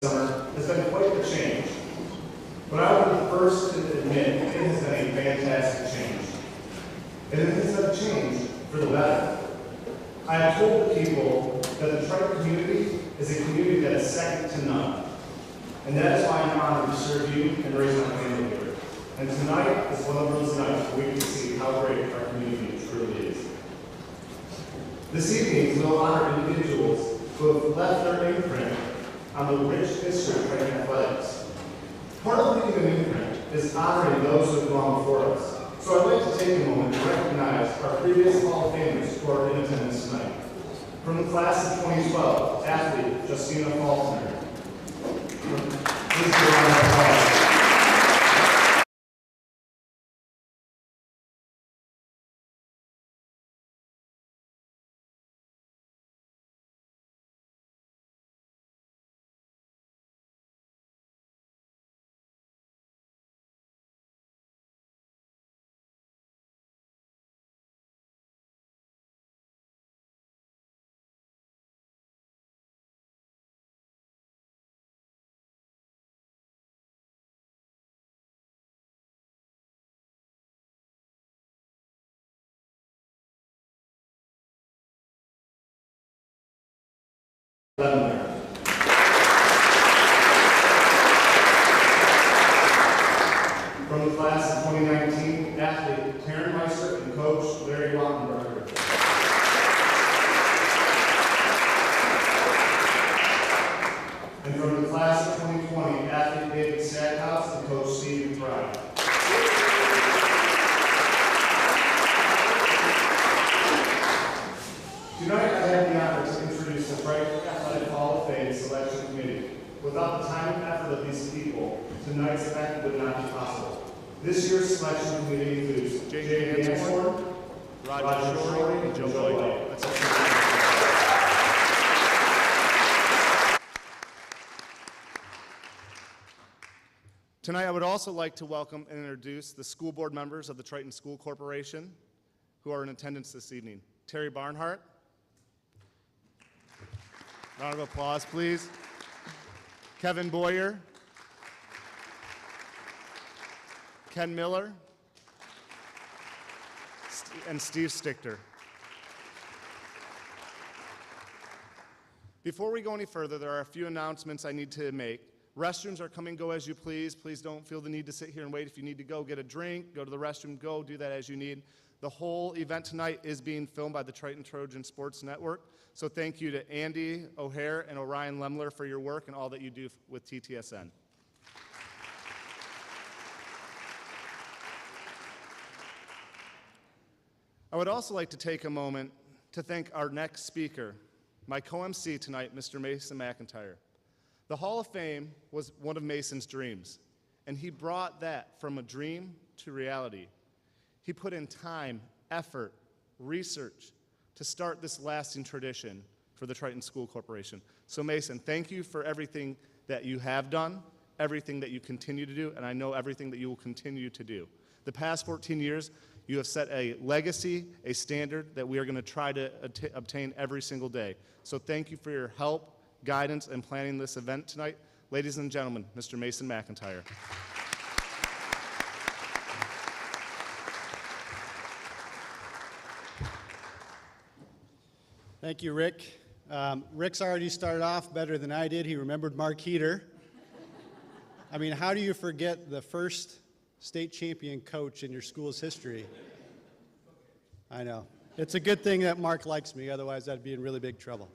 summer has been quite the change. But I will be the first to admit it has been a fantastic change. And it has been a change for the better. I have told the people that the Triton community is a community that is second to none. And that is why I'm honored to serve you and raise my family here. And tonight is one of those nights where we can see how great our community truly is. This evening, we'll honor individuals who have left their imprint on the rich history of Triton athletics. Part of leaving an imprint is honoring those who have gone before us. So I'd like to take a moment to recognize our previous Hall of Famers who are in attendance tonight. From the class of 2012, athlete Justina Faulkner. Please give a round of applause. Lemler. From the class of 2019, athlete Taryn Meister and coach Larry Rottenberger. And from the class of 2020, athlete David Stackhouse and coach Steve McBride. Tonight, I have the honor to introduce the Triton Athletic Hall of Fame Selection Committee. Without the time and effort of these people, tonight's event would not be possible. This year's selection committee includes Jay Hansford, Roger Shorey, and Joe White. Tonight, I would also like to welcome and introduce the school board members of the Triton School Corporation who are in attendance this evening. Terry Barnhart. Round of applause, please. Kevin Boyer. Ken Miller. And Steve Stichter. Before we go any further, there are a few announcements I need to make. Restrooms are come and go as you please. Please don't feel the need to sit here and wait. If you need to go get a drink, go to the restroom, go do that as you need. The whole event tonight is being filmed by the Triton Trojan Sports Network. So thank you to Andy O'Hare and Orion Lemler for your work and all that you do with TTSN. I would also like to take a moment to thank our next speaker, my co-MC tonight, Mr. Mason McIntyre. The Hall of Fame was one of Mason's dreams, and he brought that from a dream to reality. He put in time, effort, research to start this lasting tradition for the Triton School Corporation. So Mason, thank you for everything that you have done, everything that you continue to do, and I know everything that you will continue to do. The past 14 years, you have set a legacy, a standard that we are going to try to obtain every single day. So thank you for your help, guidance, and planning this event tonight. Ladies and gentlemen, Mr. Mason McIntyre. Thank you, Rick. Rick's already started off better than I did. He remembered Mark Heater. I mean, how do you forget the first state champion coach in your school's history? I know. It's a good thing that Mark likes me, otherwise I'd be in really big trouble.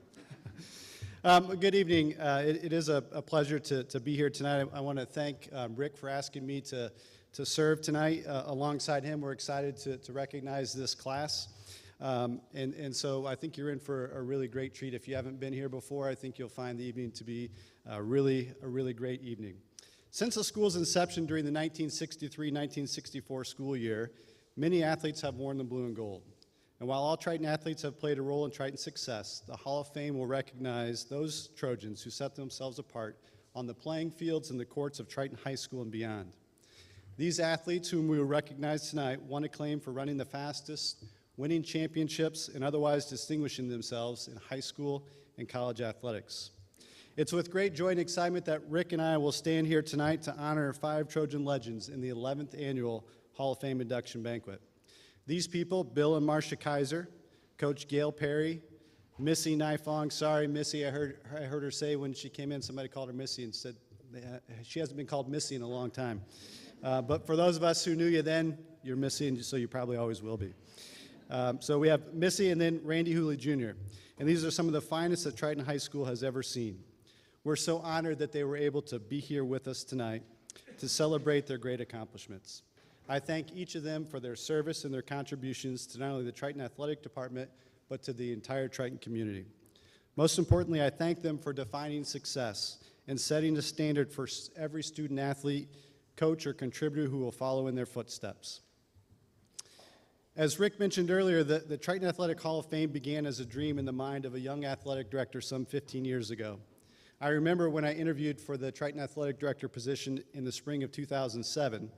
Good evening. It is a pleasure to be here tonight. I want to thank Rick for asking me to serve tonight alongside him. We're excited to recognize this class. And so I think you're in for a really great treat. If you haven't been here before, I think you'll find the evening to be a really great evening. Since the school's inception during the 1963-1964 school year, many athletes have worn the blue and gold. And while all Triton athletes have played a role in Triton's success, the Hall of Fame will recognize those Trojans who set themselves apart on the playing fields and the courts of Triton High School and beyond. These athletes, whom we will recognize tonight, won acclaim for running the fastest, winning championships, and otherwise distinguishing themselves in high school and college athletics. It's with great joy and excitement that Rick and I will stand here tonight to honor 5 Trojan legends in the 11th Annual Hall of Fame Induction Banquet. These people, Bill and Marcia Kaiser, Coach Gail Perry, Missy Nyfong. Sorry, Missy, I heard her say when she came in, somebody called her Missy and said she hasn't been called Missy in a long time. But for those of us who knew you then, you're Missy, and so you probably always will be. So we have Missy and then Randy Hooley Jr. And these are some of the finest that Triton High School has ever seen. We're so honored that they were able to be here with us tonight to celebrate their great accomplishments. I thank each of them for their service and their contributions to not only the Triton Athletic Department, but to the entire Triton community. Most importantly, I thank them for defining success and setting a standard for every student athlete, coach, or contributor who will follow in their footsteps. As Rick mentioned earlier, the Triton Athletic Hall of Fame began as a dream in the mind of a young athletic director some 15 years ago. I remember when I interviewed for the Triton Athletic Director position in the spring of 2007,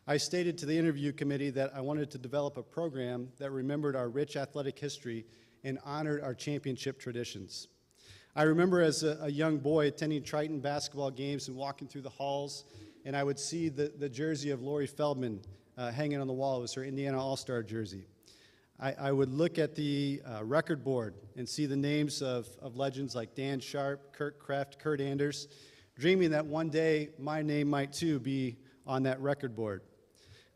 I stated to the interview committee that I wanted to develop a program that remembered our rich athletic history and honored our championship traditions. I remember as a young boy attending Triton basketball games and walking through the halls, and I would see the jersey of Lori Feldman hanging on the wall. It was her Indiana All-Star jersey. I would look at the record board and see the names of legends like Dan Sharp, Kurt Kraft, Kurt Anders, dreaming that one day my name might too be on that record board.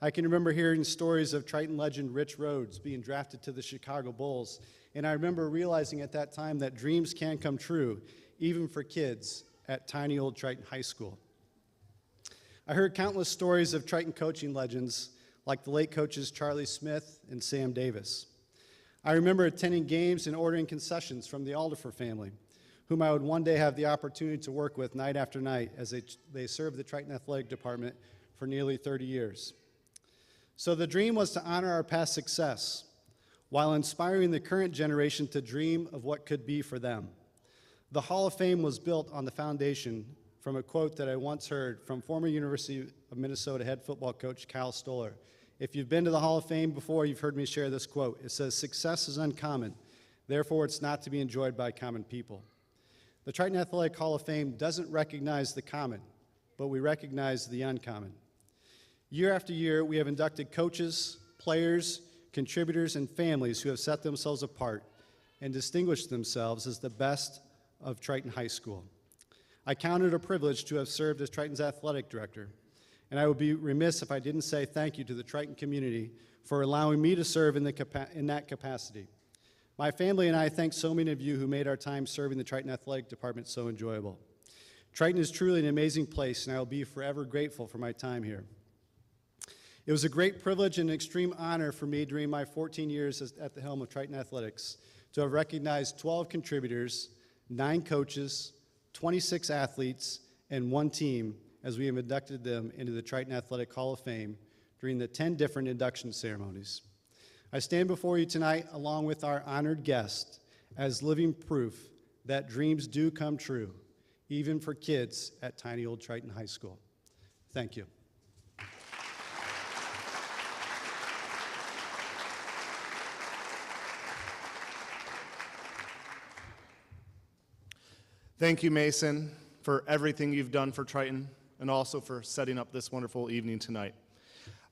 I can remember hearing stories of Triton legend Rich Rhodes being drafted to the Chicago Bulls, and I remember realizing at that time that dreams can come true, even for kids at tiny old Triton High School. I heard countless stories of Triton coaching legends like the late coaches Charlie Smith and Sam Davis. I remember attending games and ordering concessions from the Alderfer family, whom I would one day have the opportunity to work with night after night as they served the Triton Athletic Department for nearly 30 years. So the dream was to honor our past success while inspiring the current generation to dream of what could be for them. The Hall of Fame was built on the foundation from a quote that I once heard from former University of Minnesota head football coach Kyle Stoller. If you've been to the Hall of Fame before, you've heard me share this quote. It says, "Success is uncommon, therefore it's not to be enjoyed by common people." The Triton Athletic Hall of Fame doesn't recognize the common, but we recognize the uncommon. Year after year, we have inducted coaches, players, contributors, and families who have set themselves apart and distinguished themselves as the best of Triton High School. I count it a privilege to have served as Triton's athletic director, and I would be remiss if I didn't say thank you to the Triton community for allowing me to serve in that capacity. My family and I thank so many of you who made our time serving the Triton Athletic Department so enjoyable. Triton is truly an amazing place, and I will be forever grateful for my time here. It was a great privilege and an extreme honor for me during my 14 years at the helm of Triton Athletics to have recognized 12 contributors, 9 coaches, 26 athletes, and 1 team as we have inducted them into the Triton Athletic Hall of Fame during the 10 different induction ceremonies. I stand before you tonight along with our honored guest as living proof that dreams do come true, even for kids at tiny old Triton High School. Thank you. Thank you, Mason, for everything you've done for Triton and also for setting up this wonderful evening tonight.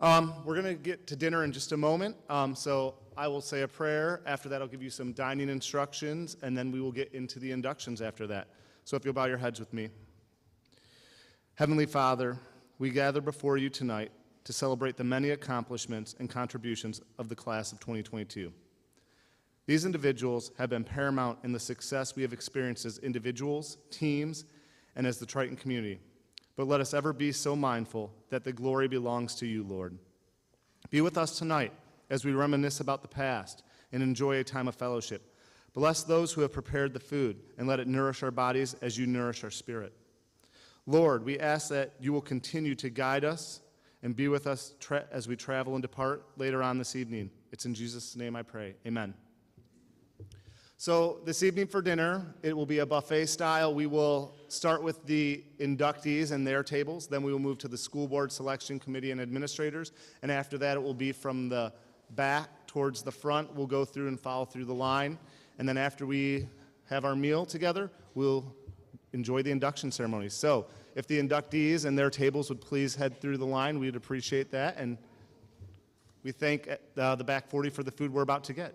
We're going to get to dinner in just a moment, so I will say a prayer. After that, I'll give you some dining instructions, and then we will get into the inductions after that. So if you'll bow your heads with me. Heavenly Father, we gather before you tonight to celebrate the many accomplishments and contributions of the class of 2022. These individuals have been paramount in the success we have experienced as individuals, teams, and as the Triton community. But let us ever be so mindful that the glory belongs to you, Lord. Be with us tonight as we reminisce about the past and enjoy a time of fellowship. Bless those who have prepared the food and let it nourish our bodies as you nourish our spirit. Lord, we ask that you will continue to guide us and be with us as we travel and depart later on this evening. It's in Jesus' name I pray. Amen. So this evening for dinner, it will be a buffet style. We will start with the inductees and their tables. Then we will move to the school board selection committee and administrators. And after that, it will be from the back towards the front. We'll go through and follow through the line. And then after we have our meal together, we'll enjoy the induction ceremony. So if the inductees and their tables would please head through the line, we'd appreciate that. And we thank the back 40 for the food we're about to get.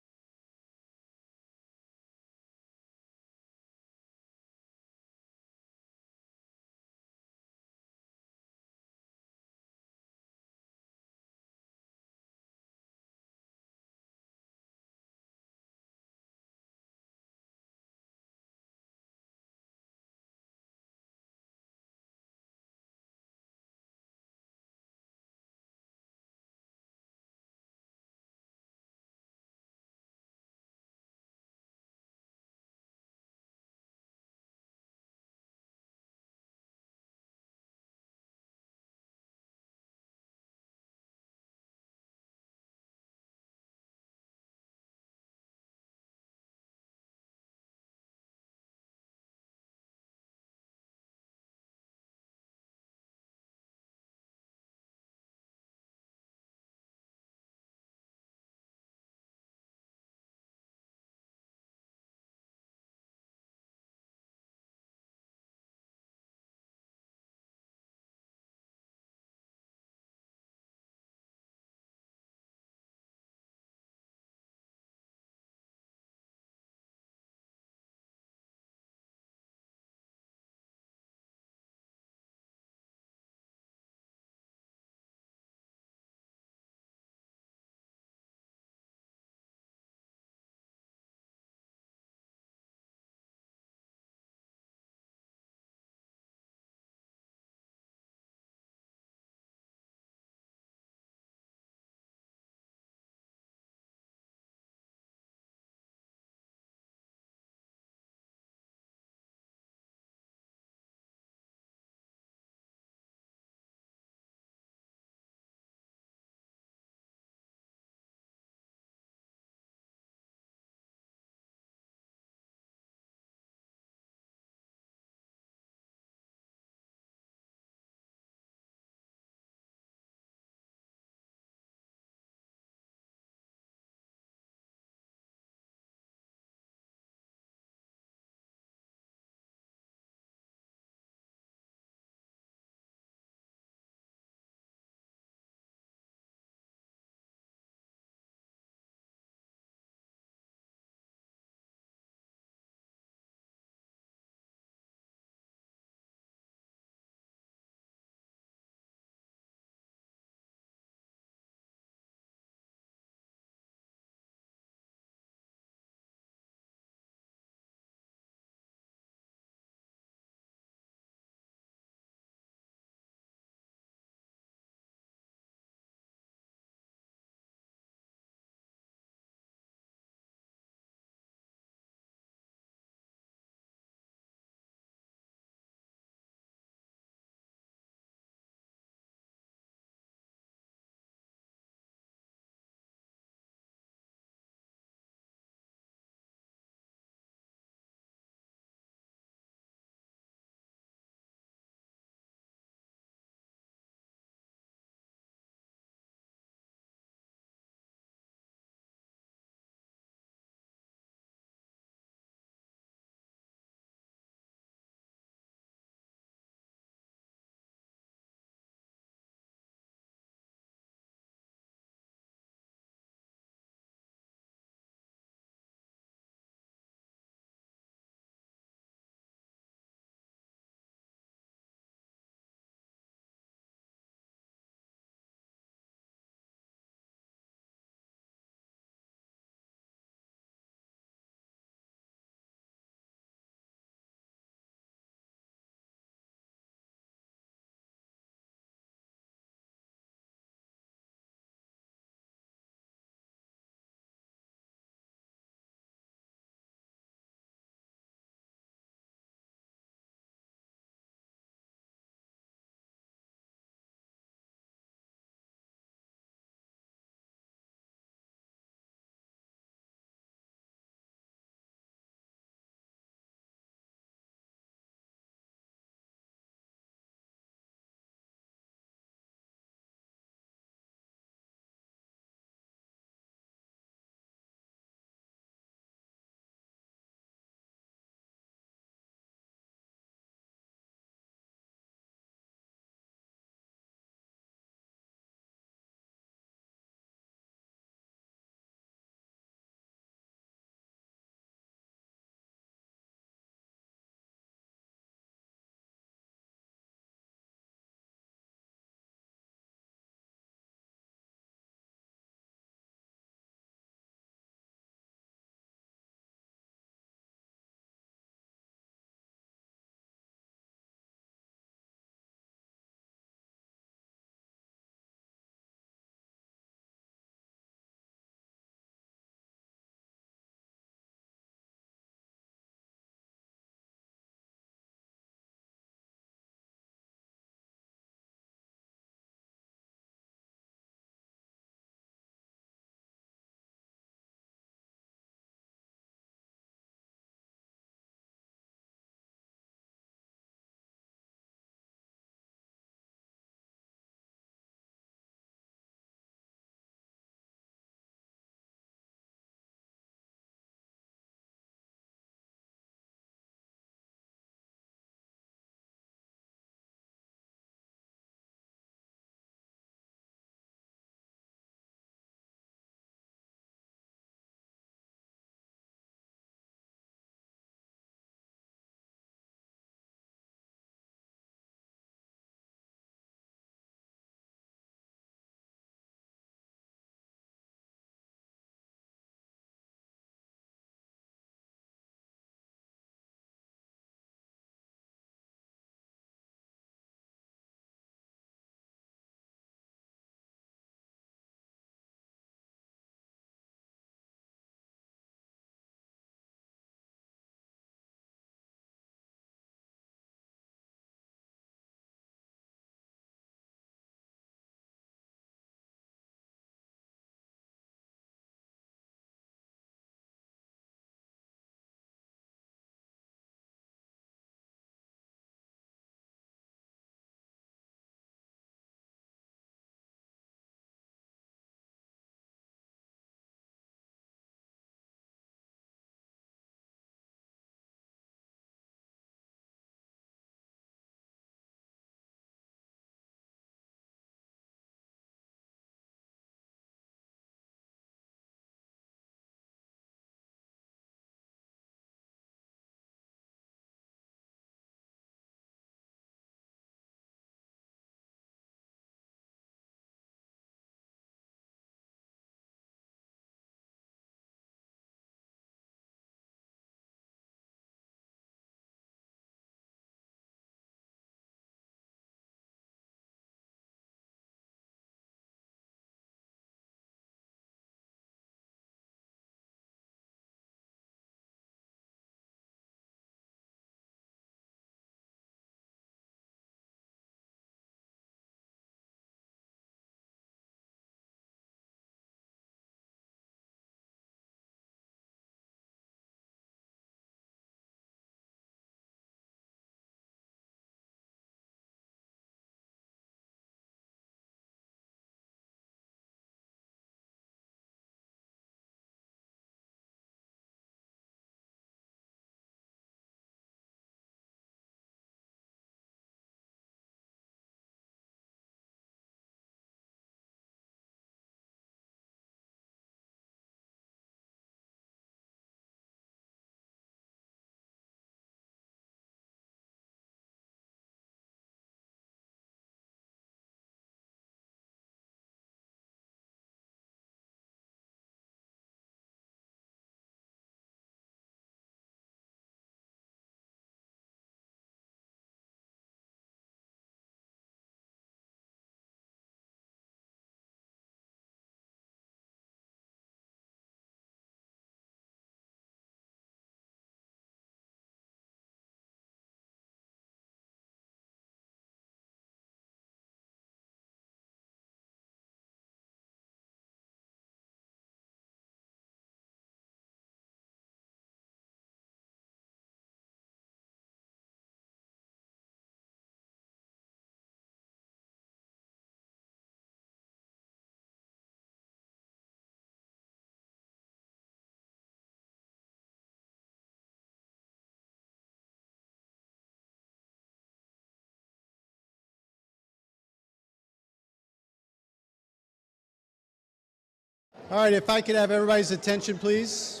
All right, if I could have everybody's attention, please.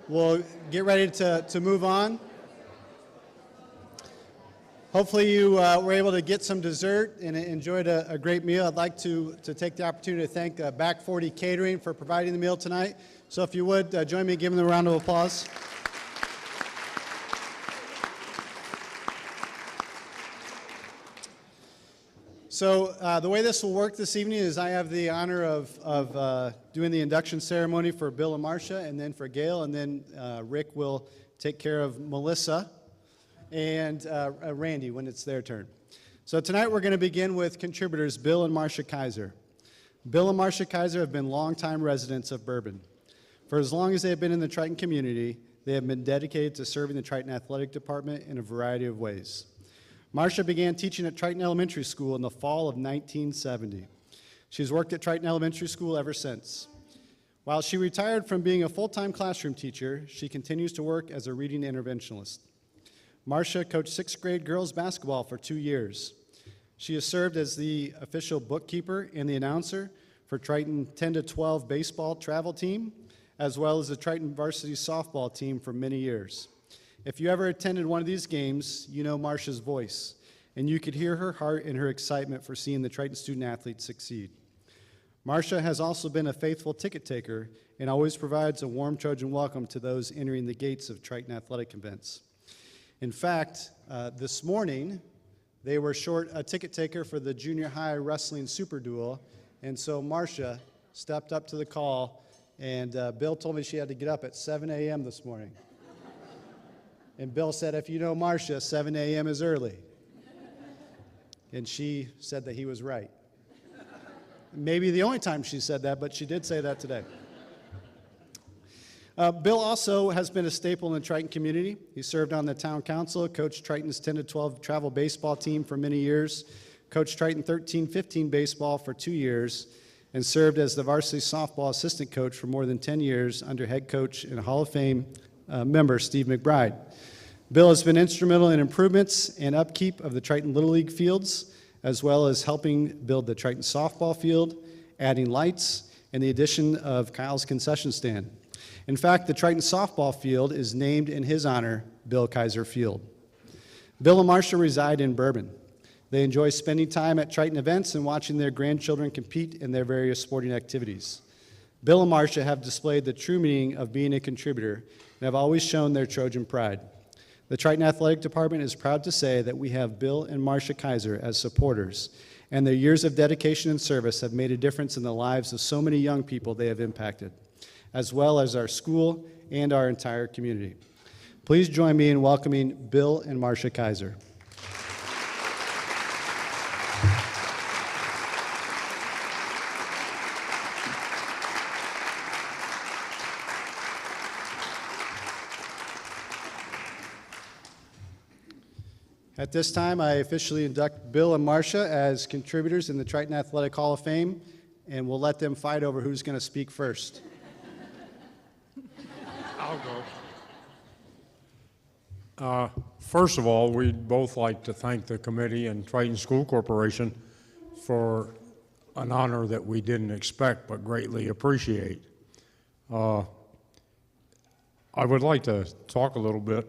We'll get ready to move on. Hopefully you were able to get some dessert and enjoyed a great meal. I'd like to take the opportunity to thank Back 40 Catering for providing the meal tonight. So if you would, join me in giving them a round of applause. So the way this will work this evening is I have the honor of doing the induction ceremony for Bill and Marcia, and then for Gail, and then Rick will take care of Melissa and Randy when it's their turn. So tonight we're going to begin with contributors Bill and Marcia Kaiser. Bill and Marcia Kaiser have been longtime residents of Bourbon. For as long as they have been in the Triton community, they have been dedicated to serving the Triton Athletic Department in a variety of ways. Marcia began teaching at Triton Elementary School in the fall of 1970. She's worked at Triton Elementary School ever since. While she retired from being a full-time classroom teacher, she continues to work as a reading interventionist. Marcia coached sixth grade girls basketball for 2 years. She has served as the official bookkeeper and the announcer for Triton 10 to 12 baseball travel team, as well as the Triton varsity softball team for many years. If you ever attended one of these games, you know Marcia's voice, and you could hear her heart and her excitement for seeing the Triton student athletes succeed. Marcia has also been a faithful ticket taker and always provides a warm Trojan welcome to those entering the gates of Triton athletic events. In fact, this morning, they were short a ticket taker for the junior high wrestling super duel, and so Marcia stepped up to the call, and Bill told me she had to get up at 7 a.m. this morning. And Bill said, if you know Marcia, 7 a.m. is early. And she said that he was right. Maybe the only time she said that, but she did say that today. Bill also has been a staple in the Triton community. He served on the town council, coached Triton's 10 to 12 travel baseball team for many years, coached Triton 13-15 baseball for 2 years, and served as the varsity softball assistant coach for more than 10 years under head coach and Hall of Fame member Steve McBride. Bill has been instrumental in improvements and upkeep of the Triton Little League fields, as well as helping build the Triton softball field, adding lights, and the addition of Kyle's concession stand. In fact, the Triton softball field is named in his honor, Bill Kaiser Field. Bill and Marcia reside in Bourbon. They enjoy spending time at Triton events and watching their grandchildren compete in their various sporting activities. Bill and Marcia have displayed the true meaning of being a contributor and have always shown their Trojan pride. The Triton Athletic Department is proud to say that we have Bill and Marcia Kaiser as supporters, and their years of dedication and service have made a difference in the lives of so many young people they have impacted, as well as our school and our entire community. Please join me in welcoming Bill and Marcia Kaiser. At this time, I officially induct Bill and Marcia as contributors in the Triton Athletic Hall of Fame, and we'll let them fight over who's going to speak first. I'll go. First of all, we'd both like to thank the committee and Triton School Corporation for an honor that we didn't expect but greatly appreciate. I would like to talk a little bit.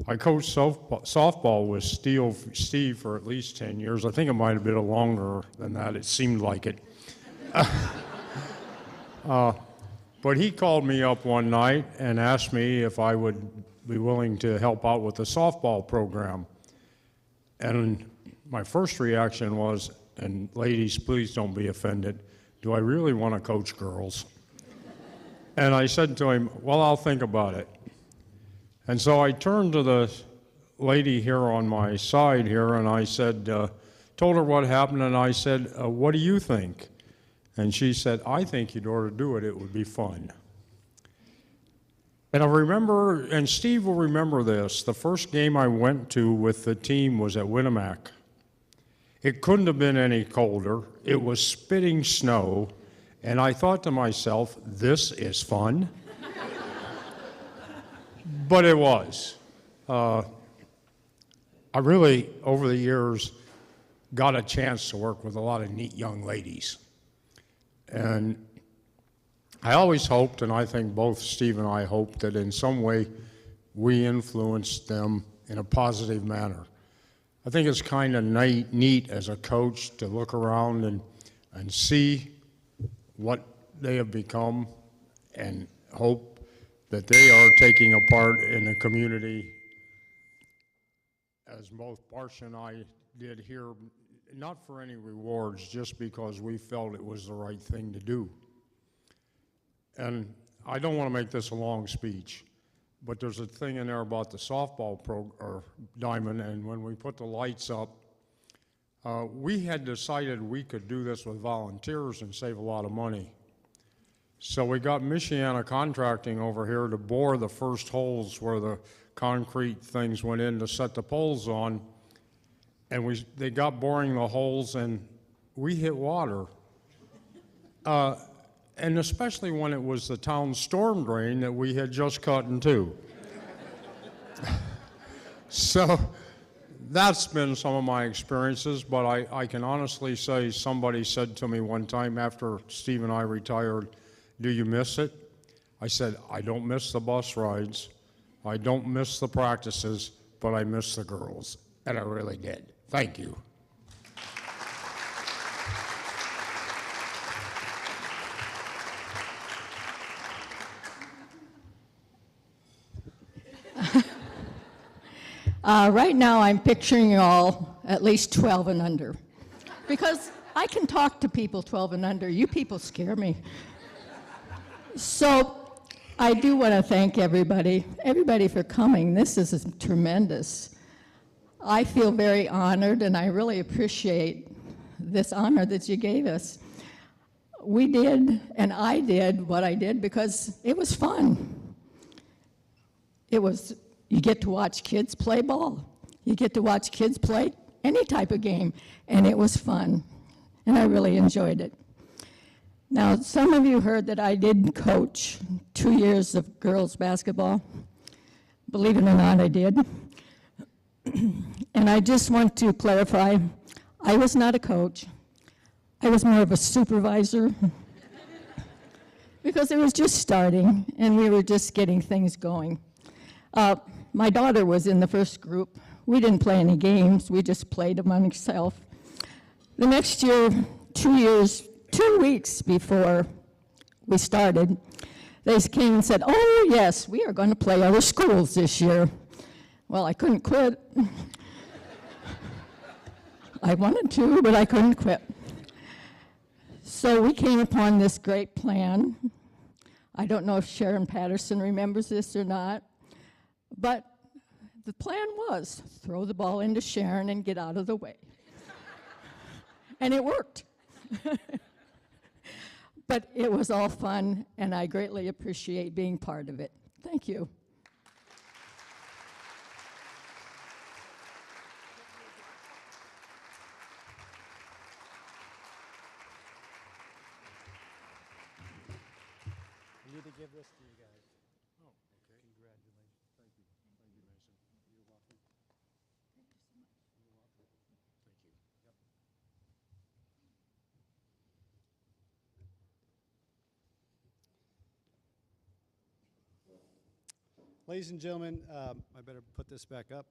I coached softball with Steve for at least 10 years. I think it might have been longer than that. It seemed like it. But he called me up one night and asked me if I would be willing to help out with the softball program. And my first reaction was, and ladies, please don't be offended, do I really want to coach girls? And I said to him, well, I'll think about it. And so I turned to the lady here on my side here, and I said, told her what happened, and I said, what do you think? And she said, I think you'd ought to do it. It would be fun. And I remember, and Steve will remember this, the first game I went to with the team was at Winnemac. It couldn't have been any colder. It was spitting snow, and I thought to myself, this is fun. But it was. I really, over the years, got a chance to work with a lot of neat young ladies. And I always hoped, and I think both Steve and I hoped, that in some way we influenced them in a positive manner. I think it's kind of neat as a coach to look around and see what they have become and hope that they are taking a part in the community, as both Marcia and I did here, not for any rewards, just because we felt it was the right thing to do. And I don't want to make this a long speech, but there's a thing in there about the softball diamond, and when we put the lights up, we had decided we could do this with volunteers and save a lot of money. So we got Michiana Contracting over here to bore the first holes where the concrete things went in to set the poles on, and they got boring the holes, and we hit water. And especially when it was the town storm drain that we had just cut in two. So that's been some of my experiences, but I can honestly say somebody said to me one time after Steve and I retired, "Do you miss it?" I said, "I don't miss the bus rides, I don't miss the practices, but I miss the girls." And I really did. Thank you. Right now, I'm picturing you all at least 12 and under, because I can talk to people 12 and under. You people scare me. So I do want to thank everybody for coming. This is tremendous. I feel very honored, and I really appreciate this honor that you gave us. We did, and I did what I did because it was fun. You get to watch kids play ball. You get to watch kids play any type of game, and it was fun, and I really enjoyed it. Now, some of you heard that I did coach 2 years of girls basketball. Believe it or not, I did. And I just want to clarify, I was not a coach. I was more of a supervisor because it was just starting, and we were just getting things going. My daughter was in the first group. We didn't play any games. We just played among ourselves. The next year, 2 weeks before we started, they came and said, "Oh, yes, we are going to play other schools this year." Well, I couldn't quit. I wanted to, but I couldn't quit. So we came upon this great plan. I don't know if Sharon Patterson remembers this or not. But the plan was throw the ball into Sharon and get out of the way. And it worked. But it was all fun, and I greatly appreciate being part of it. Thank you. I need to give this to you guys. Oh, okay. Congratulations. Thank you. Thank you, Mason. You're welcome. Thank you so much. You're welcome. Thank you. Yep. Ladies and gentlemen, I better put this back up.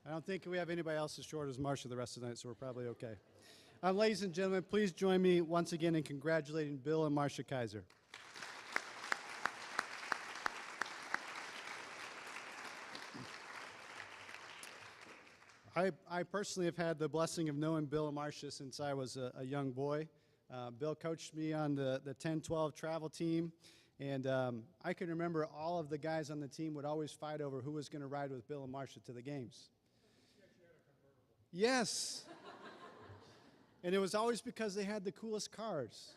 I don't think we have anybody else as short as Marcia the rest of the night, so we're probably okay. Ladies and gentlemen, please join me once again in congratulating Bill and Marcia Kaiser. I personally have had the blessing of knowing Bill and Marcia since I was a young boy. Bill coached me on the 10-12 travel team, and I can remember all of the guys on the team would always fight over who was going to ride with Bill and Marcia to the games. Yes. And it was always because they had the coolest cars.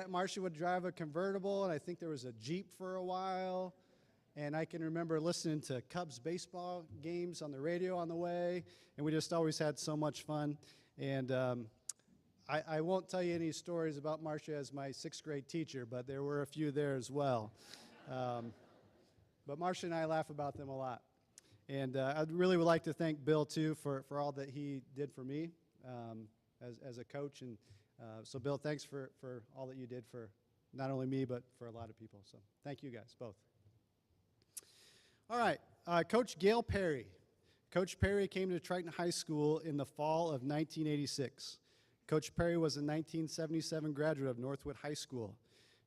Marcia would drive a convertible, and I think there was a Jeep for a while. And I can remember listening to Cubs baseball games on the radio on the way, and we just always had so much fun. And I won't tell you any stories about Marcia as my 6th grade teacher, but there were a few there as well. But Marcia and I laugh about them a lot. And I really would like to thank Bill, too, for all that he did for me as a coach. And so, Bill, thanks for all that you did for not only me, but for a lot of people. So thank you guys, both. All right, Coach Gail Perry. Coach Perry came to Triton High School in the fall of 1986. Coach Perry was a 1977 graduate of Northwood High School.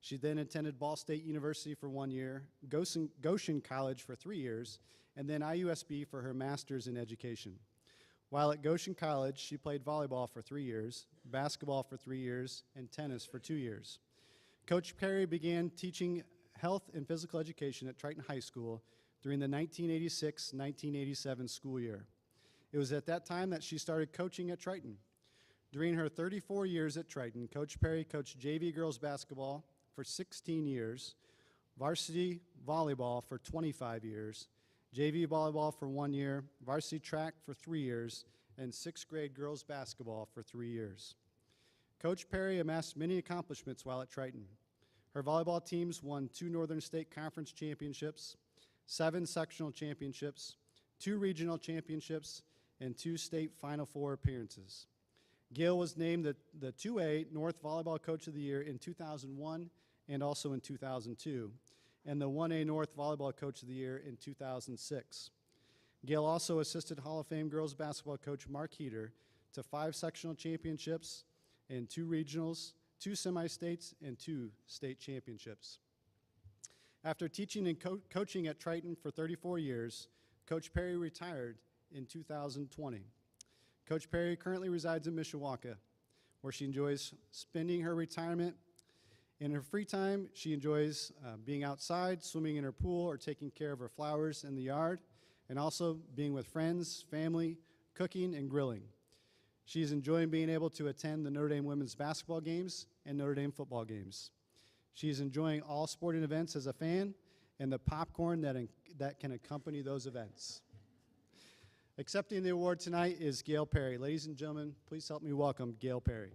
She then attended Ball State University for 1 year, Goshen College for 3 years, and then IUSB for her master's in education. While at Goshen College, she played volleyball for 3 years, basketball for 3 years, and tennis for 2 years. Coach Perry began teaching health and physical education at Triton High School during the 1986-1987 school year. It was at that time that she started coaching at Triton. During her 34 years at Triton, Coach Perry coached JV girls basketball for 16 years, varsity volleyball for 25 years, JV volleyball for 1 year, varsity track for 3 years, and 6th grade girls basketball for 3 years. Coach Perry amassed many accomplishments while at Triton. Her volleyball teams won 2 Northern State Conference championships, 7 sectional championships, 2 regional championships, and 2 state Final Four appearances. Gail was named the 2A North Volleyball Coach of the Year in 2001 and also in 2002, and the 1A North Volleyball Coach of the Year in 2006. Gail also assisted Hall of Fame girls basketball coach Mark Heater to 5 sectional championships and 2 regionals, 2 semi-states, and 2 state championships. After teaching and coaching at Triton for 34 years, Coach Perry retired in 2020. Coach Perry currently resides in Mishawaka, where she enjoys spending her retirement. In her free time, she enjoys being outside, swimming in her pool, or taking care of her flowers in the yard, and also being with friends, family, cooking, and grilling. She's enjoying being able to attend the Notre Dame women's basketball games and Notre Dame football games. She's enjoying all sporting events as a fan and the popcorn that can accompany those events. Accepting the award tonight is Gail Perry. Ladies and gentlemen, please help me welcome Gail Perry.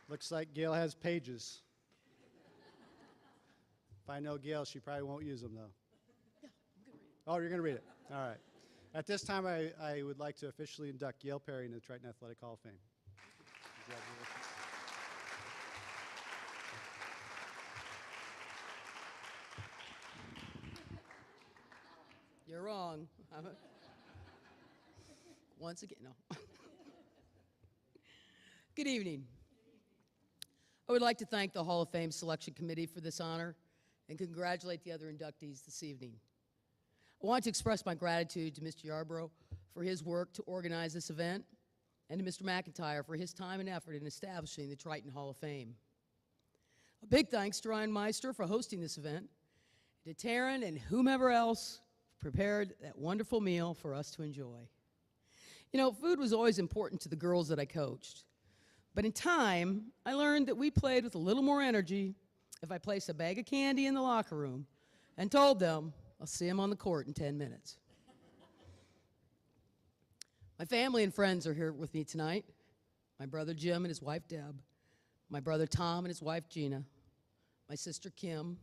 Looks like Gail has pages. If I know Gail, she probably won't use them, though. Yeah, I'm going to read it. Oh, you're going to read it. All right. At this time, I would like to officially induct Gail Perry into the Triton Athletic Hall of Fame. Congratulations. You're wrong. Once again, no. Good evening. I would like to thank the Hall of Fame Selection Committee for this honor and congratulate the other inductees this evening. I want to express my gratitude to Mr. Yarbrough for his work to organize this event and to Mr. McIntyre for his time and effort in establishing the Triton Hall of Fame. A big thanks to Ryan Meister for hosting this event, to Taryn and whomever else prepared that wonderful meal for us to enjoy. You know, food was always important to the girls that I coached. But in time, I learned that we played with a little more energy if I placed a bag of candy in the locker room and told them, I'll see them on the court in 10 minutes. My family and friends are here with me tonight. My brother Jim and his wife Deb, my brother Tom and his wife Gina, my sister Kim,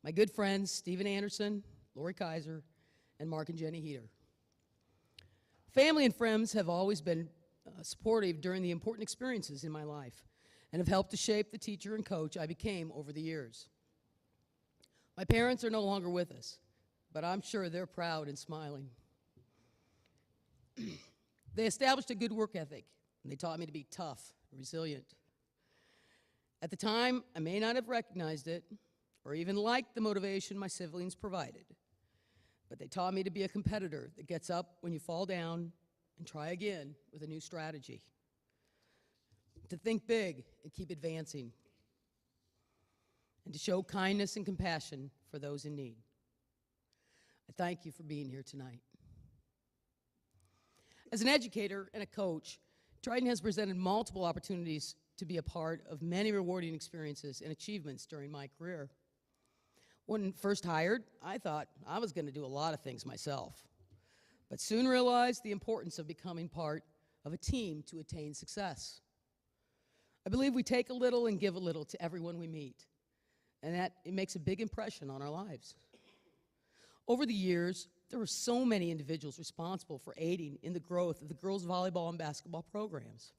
my good friends Stephen Anderson, Lori Kaiser, and Mark and Jenny Heater. Family and friends have always been supportive during the important experiences in my life and have helped to shape the teacher and coach I became over the years. My parents are no longer with us, but I'm sure they're proud and smiling. They established a good work ethic, and they taught me to be tough and resilient. At the time, I may not have recognized it or even liked the motivation my siblings provided, but they taught me to be a competitor that gets up when you fall down and try again with a new strategy, to think big and keep advancing, and to show kindness and compassion for those in need. I thank you for being here tonight. As an educator and a coach, Triton has presented multiple opportunities to be a part of many rewarding experiences and achievements during my career. When first hired, I thought I was going to do a lot of things myself, but soon realized the importance of becoming part of a team to attain success. I believe we take a little and give a little to everyone we meet, and that it makes a big impression on our lives. Over the years, there were so many individuals responsible for aiding in the growth of the girls' volleyball and basketball programs.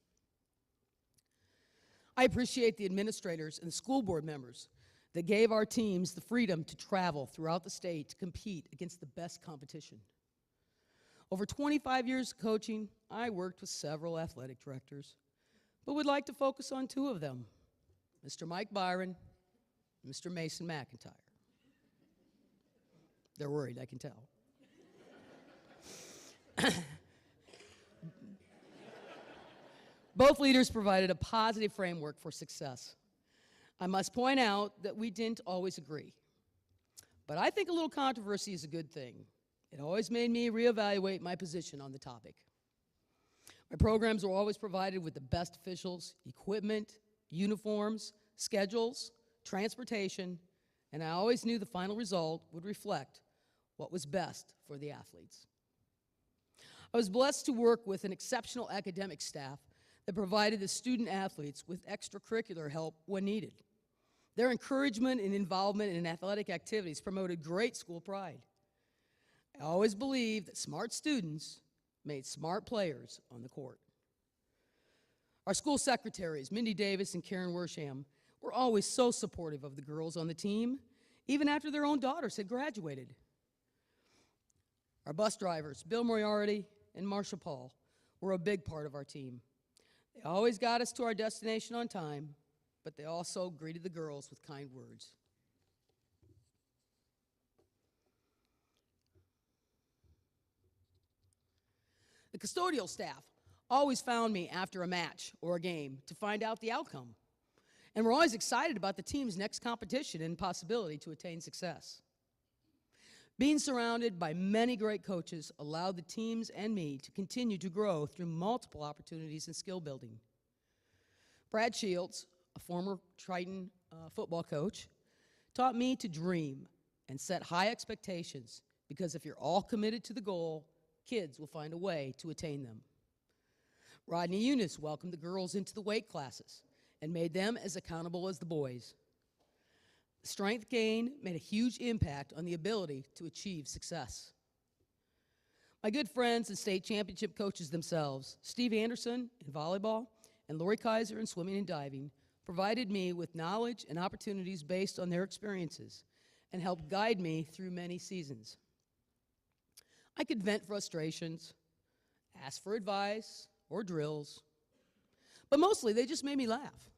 I appreciate the administrators and the school board members that gave our teams the freedom to travel throughout the state to compete against the best competition. Over 25 years of coaching, I worked with several athletic directors, but would like to focus on two of them, Mr. Mike Byron and Mr. Mason McIntyre. They're worried, I can tell. Both leaders provided a positive framework for success. I must point out that we didn't always agree, but I think a little controversy is a good thing. It always made me reevaluate my position on the topic. My programs were always provided with the best officials, equipment, uniforms, schedules, transportation, and I always knew the final result would reflect what was best for the athletes. I was blessed to work with an exceptional academic staff that provided the student athletes with extracurricular help when needed. Their encouragement and involvement in athletic activities promoted great school pride. I always believed that smart students made smart players on the court. Our school secretaries, Mindy Davis and Karen Wersham, were always so supportive of the girls on the team, even after their own daughters had graduated. Our bus drivers, Bill Moriarty and Marcia Paul, were a big part of our team. They always got us to our destination on time, but they also greeted the girls with kind words. The custodial staff always found me after a match or a game to find out the outcome, and we're always excited about the team's next competition and possibility to attain success. Being surrounded by many great coaches allowed the teams and me to continue to grow through multiple opportunities and skill building. Brad Shields, a former Triton football coach, taught me to dream and set high expectations, because if you're all committed to the goal, kids will find a way to attain them. Rodney Eunice welcomed the girls into the weight classes and made them as accountable as the boys. The strength gain made a huge impact on the ability to achieve success. My good friends and state championship coaches themselves, Steve Anderson in volleyball and Lori Kaiser in swimming and diving, provided me with knowledge and opportunities based on their experiences and helped guide me through many seasons. I could vent frustrations, ask for advice or drills, but mostly they just made me laugh.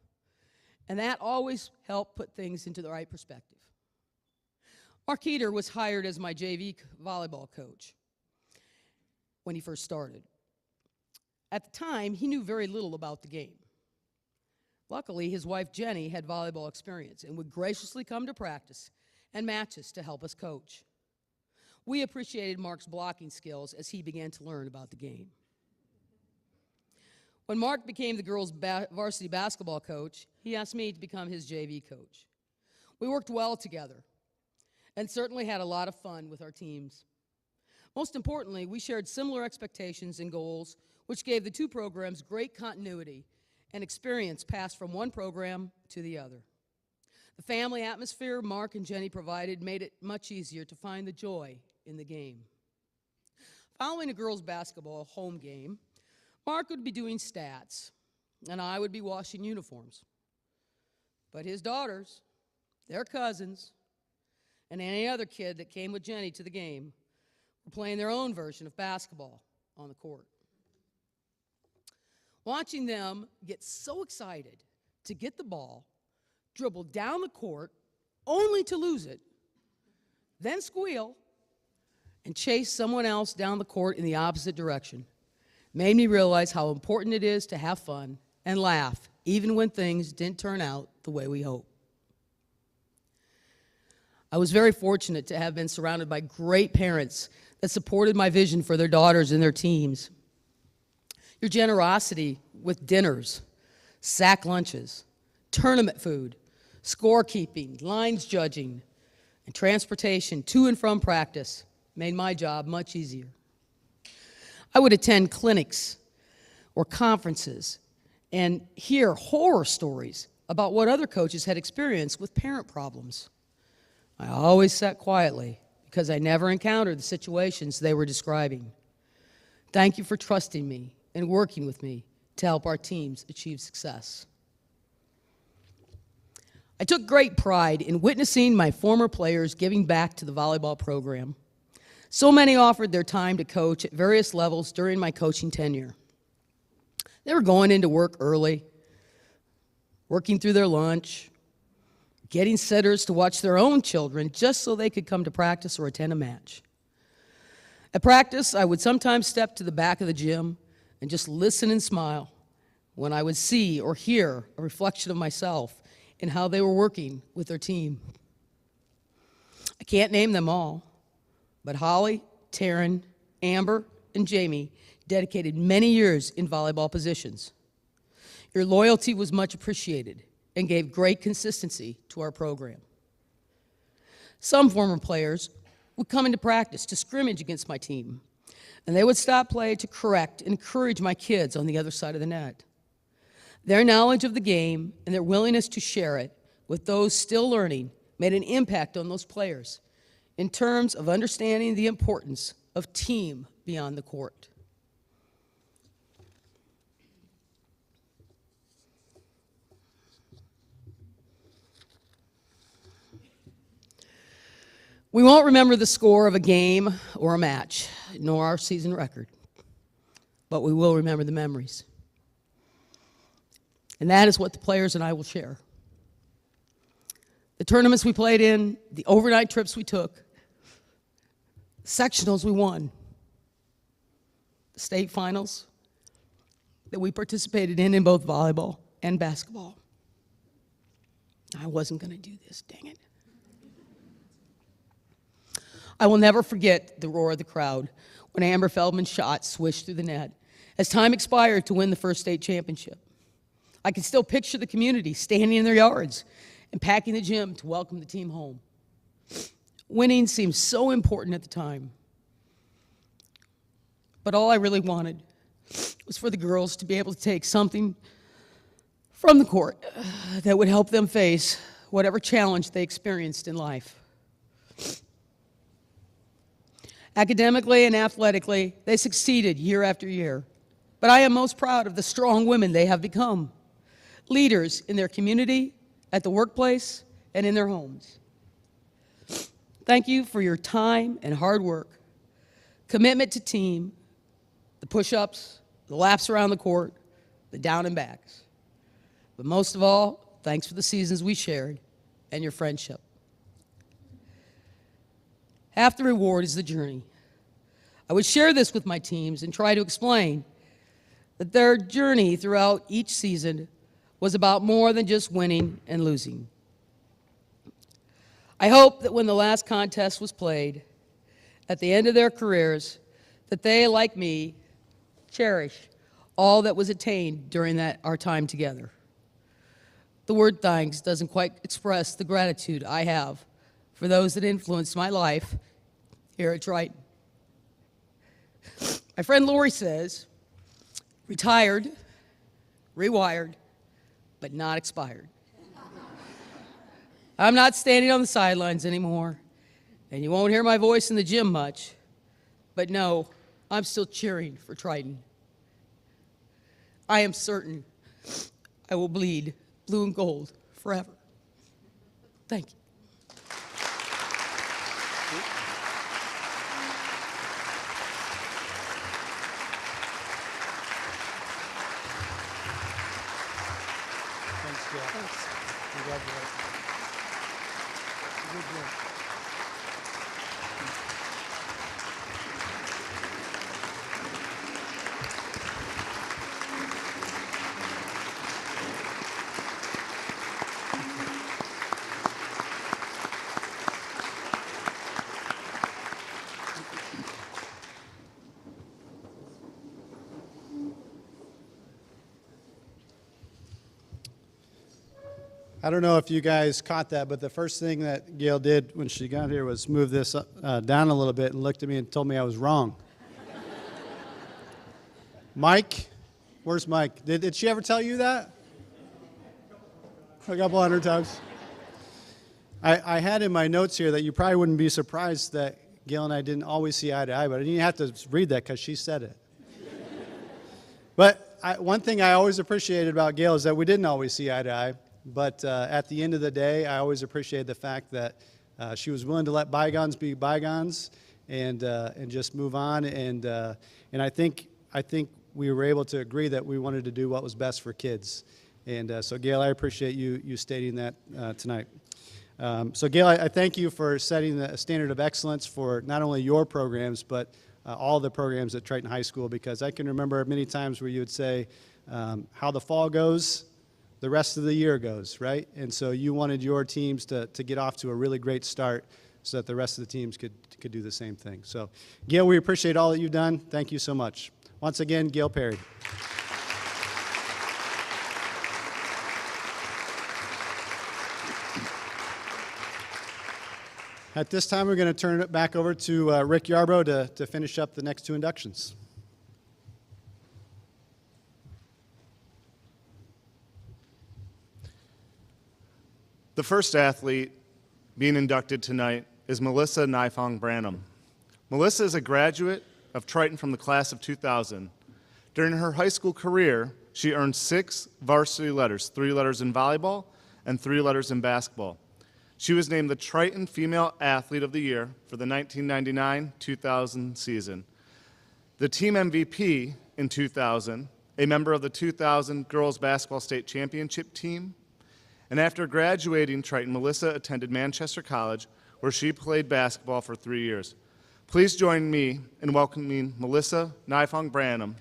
And that always helped put things into the right perspective. Mark Heater was hired as my JV volleyball coach when he first started. At the time, he knew very little about the game. Luckily, his wife Jenny had volleyball experience and would graciously come to practice and matches to help us coach. We appreciated Mark's blocking skills as he began to learn about the game. When Mark became the girls' varsity basketball coach, he asked me to become his JV coach. We worked well together and certainly had a lot of fun with our teams. Most importantly, we shared similar expectations and goals, which gave the two programs great continuity and experience passed from one program to the other. The family atmosphere Mark and Jenny provided made it much easier to find the joy in the game. Following a girls' basketball home game, Mark would be doing stats, and I would be washing uniforms. But his daughters, their cousins, and any other kid that came with Jenny to the game were playing their own version of basketball on the court. Watching them get so excited to get the ball, dribble down the court, only to lose it, then squeal, and chase someone else down the court in the opposite direction made me realize how important it is to have fun and laugh, even when things didn't turn out the way we hoped. I was very fortunate to have been surrounded by great parents that supported my vision for their daughters and their teams. Your generosity with dinners, sack lunches, tournament food, scorekeeping, lines judging, and transportation to and from practice made my job much easier. I would attend clinics or conferences and hear horror stories about what other coaches had experienced with parent problems. I always sat quietly because I never encountered the situations they were describing. Thank you for trusting me and working with me to help our teams achieve success. I took great pride in witnessing my former players giving back to the volleyball program. So many offered their time to coach at various levels during my coaching tenure. They were going into work early, working through their lunch, getting sitters to watch their own children just so they could come to practice or attend a match. At practice, I would sometimes step to the back of the gym and just listen and smile when I would see or hear a reflection of myself in how they were working with their team. I can't name them all, but Holly, Taryn, Amber, and Jamie dedicated many years in volleyball positions. Your loyalty was much appreciated and gave great consistency to our program. Some former players would come into practice to scrimmage against my team, and they would stop play to correct and encourage my kids on the other side of the net. Their knowledge of the game and their willingness to share it with those still learning made an impact on those players in terms of understanding the importance of team beyond the court. We won't remember the score of a game or a match, nor our season record, but we will remember the memories. And that is what the players and I will share. The tournaments we played in, the overnight trips we took, sectionals we won, the state finals that we participated in both volleyball and basketball. I wasn't going to do this, dang it. I will never forget the roar of the crowd when Amber Feldman's shot swished through the net as time expired to win the first state championship. I can still picture the community standing in their yards and packing the gym to welcome the team home. Winning seemed so important at the time. But all I really wanted was for the girls to be able to take something from the court that would help them face whatever challenge they experienced in life. Academically and athletically, they succeeded year after year. But I am most proud of the strong women they have become, leaders in their community, at the workplace, and in their homes. Thank you for your time and hard work, commitment to team, the push-ups, the laps around the court, the down and backs. But most of all, thanks for the seasons we shared and your friendship. Half the reward is the journey. I would share this with my teams and try to explain that their journey throughout each season was about more than just winning and losing. I hope that when the last contest was played, at the end of their careers, that they, like me, cherish all that was attained during our time together. The word thanks doesn't quite express the gratitude I have for those that influenced my life here at Triton. My friend Lori says, retired, rewired, but not expired. I'm not standing on the sidelines anymore, and you won't hear my voice in the gym much, but no, I'm still cheering for Triton. I am certain I will bleed blue and gold forever. Thank you. Thanks, Gail. Thanks. Congratulations. Good job. I don't know if you guys caught that, but the first thing that Gail did when she got here was move this down a little bit and looked at me and told me I was wrong. Mike? Where's Mike? Did she ever tell you that? A couple hundred times. I had in my notes here that you probably wouldn't be surprised that Gail and I didn't always see eye to eye, but I didn't have to read that because she said it. But one thing I always appreciated about Gail is that we didn't always see eye to eye, but at the end of the day, I always appreciated the fact that she was willing to let bygones be bygones and just move on. And I think we were able to agree that we wanted to do what was best for kids. And so, Gail, I appreciate you stating that tonight. So, Gail, I thank you for setting the standard of excellence for not only your programs, but all the programs at Triton High School, because I can remember many times where you would say, how the fall goes, the rest of the year goes, right? And so you wanted your teams to get off to a really great start so that the rest of the teams could do the same thing. So, Gail, we appreciate all that you've done. Thank you so much. Once again, Gail Perry. At this time, we're going to turn it back over to Rick Yarbrough to finish up the next two inductions. The first athlete being inducted tonight is Melissa Nyfong Branham. Melissa is a graduate of Triton from the class of 2000. During her high school career, she earned 6 varsity letters, 3 letters in volleyball and 3 letters in basketball. She was named the Triton Female Athlete of the Year for the 1999-2000 season, the team MVP in 2000, a member of the 2000 Girls Basketball State Championship team, and after graduating Triton, Melissa attended Manchester College, where she played basketball for 3 years. Please join me in welcoming Melissa Nyfong Branham.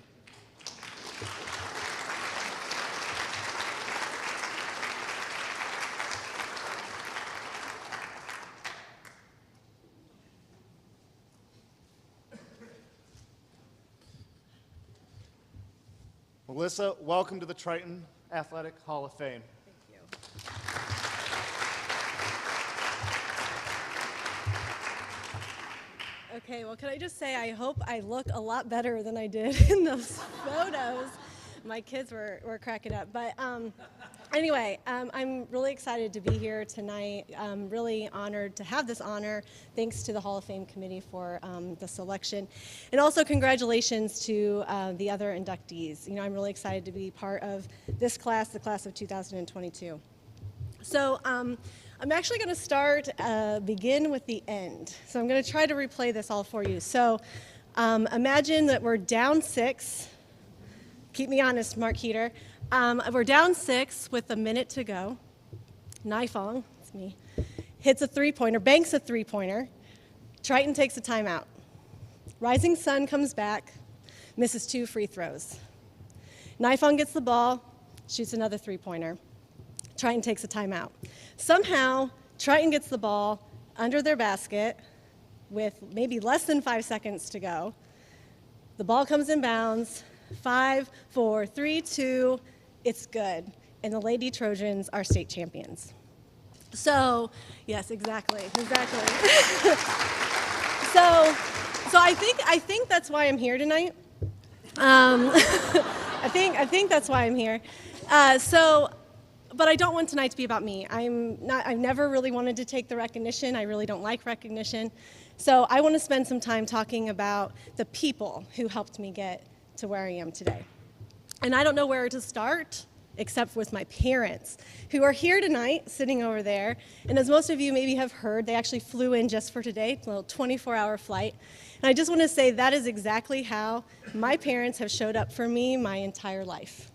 Melissa, welcome to the Triton Athletic Hall of Fame. Okay, well, can I just say I hope I look a lot better than I did in those photos. My kids were cracking up. But anyway, I'm really excited to be here tonight. I'm really honored to have this honor. Thanks to the Hall of Fame committee for the selection. And also congratulations to the other inductees. You know, I'm really excited to be part of this class, the class of 2022. So I'm actually going to begin with the end. So I'm going to try to replay this all for you. So imagine that we're down 6. Keep me honest, Mark Heater. We're down 6 with a minute to go. Nyfong, it's me, hits a three-pointer, banks a three-pointer. Triton takes a timeout. Rising Sun comes back, misses 2 free throws. Nyfong gets the ball, shoots another three-pointer. Triton takes a timeout. Somehow, Triton gets the ball under their basket with maybe less than 5 seconds to go. The ball comes in bounds. 5, 4, 3, 2, it's good. And the Lady Trojans are state champions. So, yes, exactly. So I think that's why I'm here tonight. I think that's why I'm here. But I don't want tonight to be about me. I've never really wanted to take the recognition. I really don't like recognition. So I want to spend some time talking about the people who helped me get to where I am today. And I don't know where to start except with my parents, who are here tonight, sitting over there. And as most of you maybe have heard, they actually flew in just for today, a little 24-hour flight. And I just want to say that is exactly how my parents have showed up for me my entire life.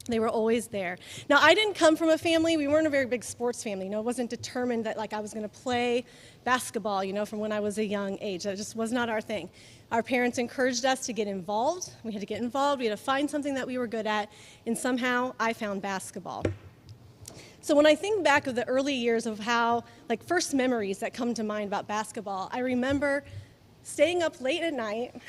They were always there. Now, I didn't come from a family, we weren't a very big sports family. You know, it wasn't determined that like I was going to play basketball, you know, from when I was a young age. That just was not our thing. Our parents encouraged us to get involved. We had to get involved. We had to find something that we were good at, and somehow I found basketball. So when I think back of the early years of how, like, first memories that come to mind about basketball, I remember staying up late at night,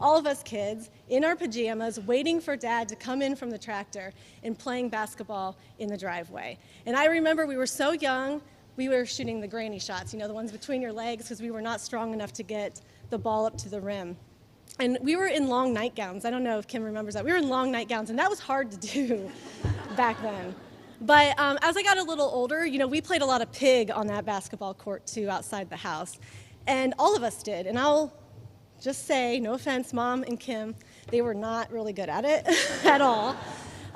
all of us kids, in our pajamas, waiting for Dad to come in from the tractor and playing basketball in the driveway. And I remember we were so young, we were shooting the granny shots, you know, the ones between your legs, because we were not strong enough to get the ball up to the rim. And we were in long nightgowns. I don't know if Kim remembers that. We were in long nightgowns, and that was hard to do back then. But as I got a little older, you know, we played a lot of pig on that basketball court, too, outside the house. And all of us did. And I'll just say, no offense, Mom and Kim, they were not really good at it at all.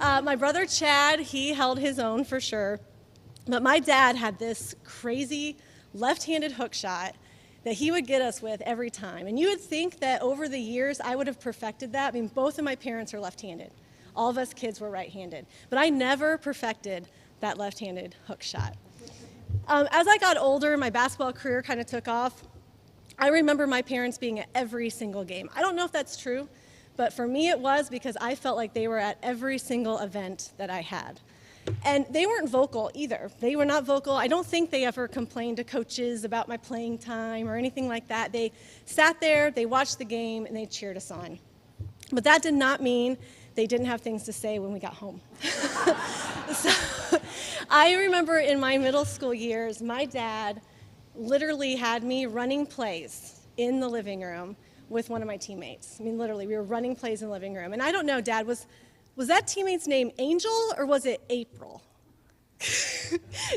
My brother Chad, he held his own for sure. But my dad had this crazy left-handed hook shot that he would get us with every time. And you would think that over the years I would have perfected that. I mean, both of my parents are left-handed. All of us kids were right-handed. But I never perfected that left-handed hook shot. As I got older, my basketball career kind of took off. I remember my parents being at every single game. I don't know if that's true, but for me it was, because I felt like they were at every single event that I had. And they weren't vocal either. They were not vocal. I don't think they ever complained to coaches about my playing time or anything like that. They sat there, they watched the game, and they cheered us on. But that did not mean they didn't have things to say when we got home. So I remember in my middle school years, my dad literally had me running plays in the living room with one of my teammates. I mean, literally, we were running plays in the living room. And I don't know, Dad, was that teammate's name Angel or was it April?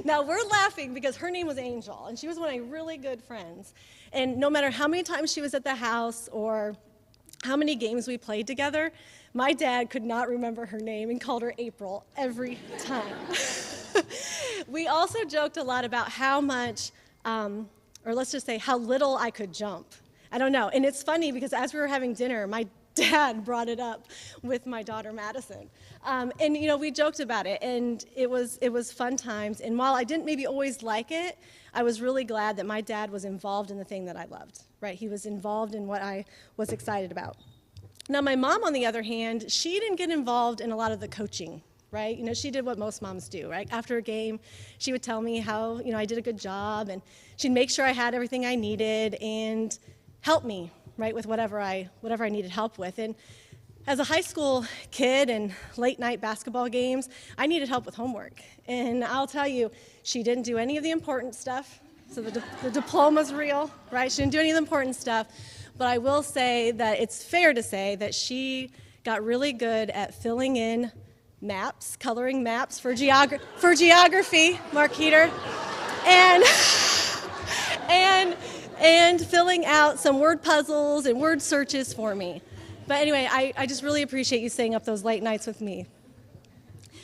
Now, we're laughing because her name was Angel, and she was one of my really good friends. And no matter how many times she was at the house or how many games we played together, my dad could not remember her name and called her April every time. We also joked a lot about how much, or let's just say how little I could jump. I don't know. And it's funny because as we were having dinner, my dad brought it up with my daughter Madison. And you know, we joked about it, and it was fun times. And while I didn't maybe always like it, I was really glad that my dad was involved in the thing that I loved, right? He was involved in what I was excited about. Now, my mom, on the other hand, she didn't get involved in a lot of the coaching, right? You know, she did what most moms do, right? After a game, she would tell me how, you know, I did a good job, and she'd make sure I had everything I needed and help me, right, with whatever I needed help with. And as a high school kid and late night basketball games, I needed help with homework. And I'll tell you, she didn't do any of the important stuff. So the diploma's real, right? She didn't do any of the important stuff. But I will say that it's fair to say that she got really good at filling in maps, coloring maps for geography, Mark Heater, and filling out some word puzzles and word searches for me. But anyway, I just really appreciate you staying up those late nights with me.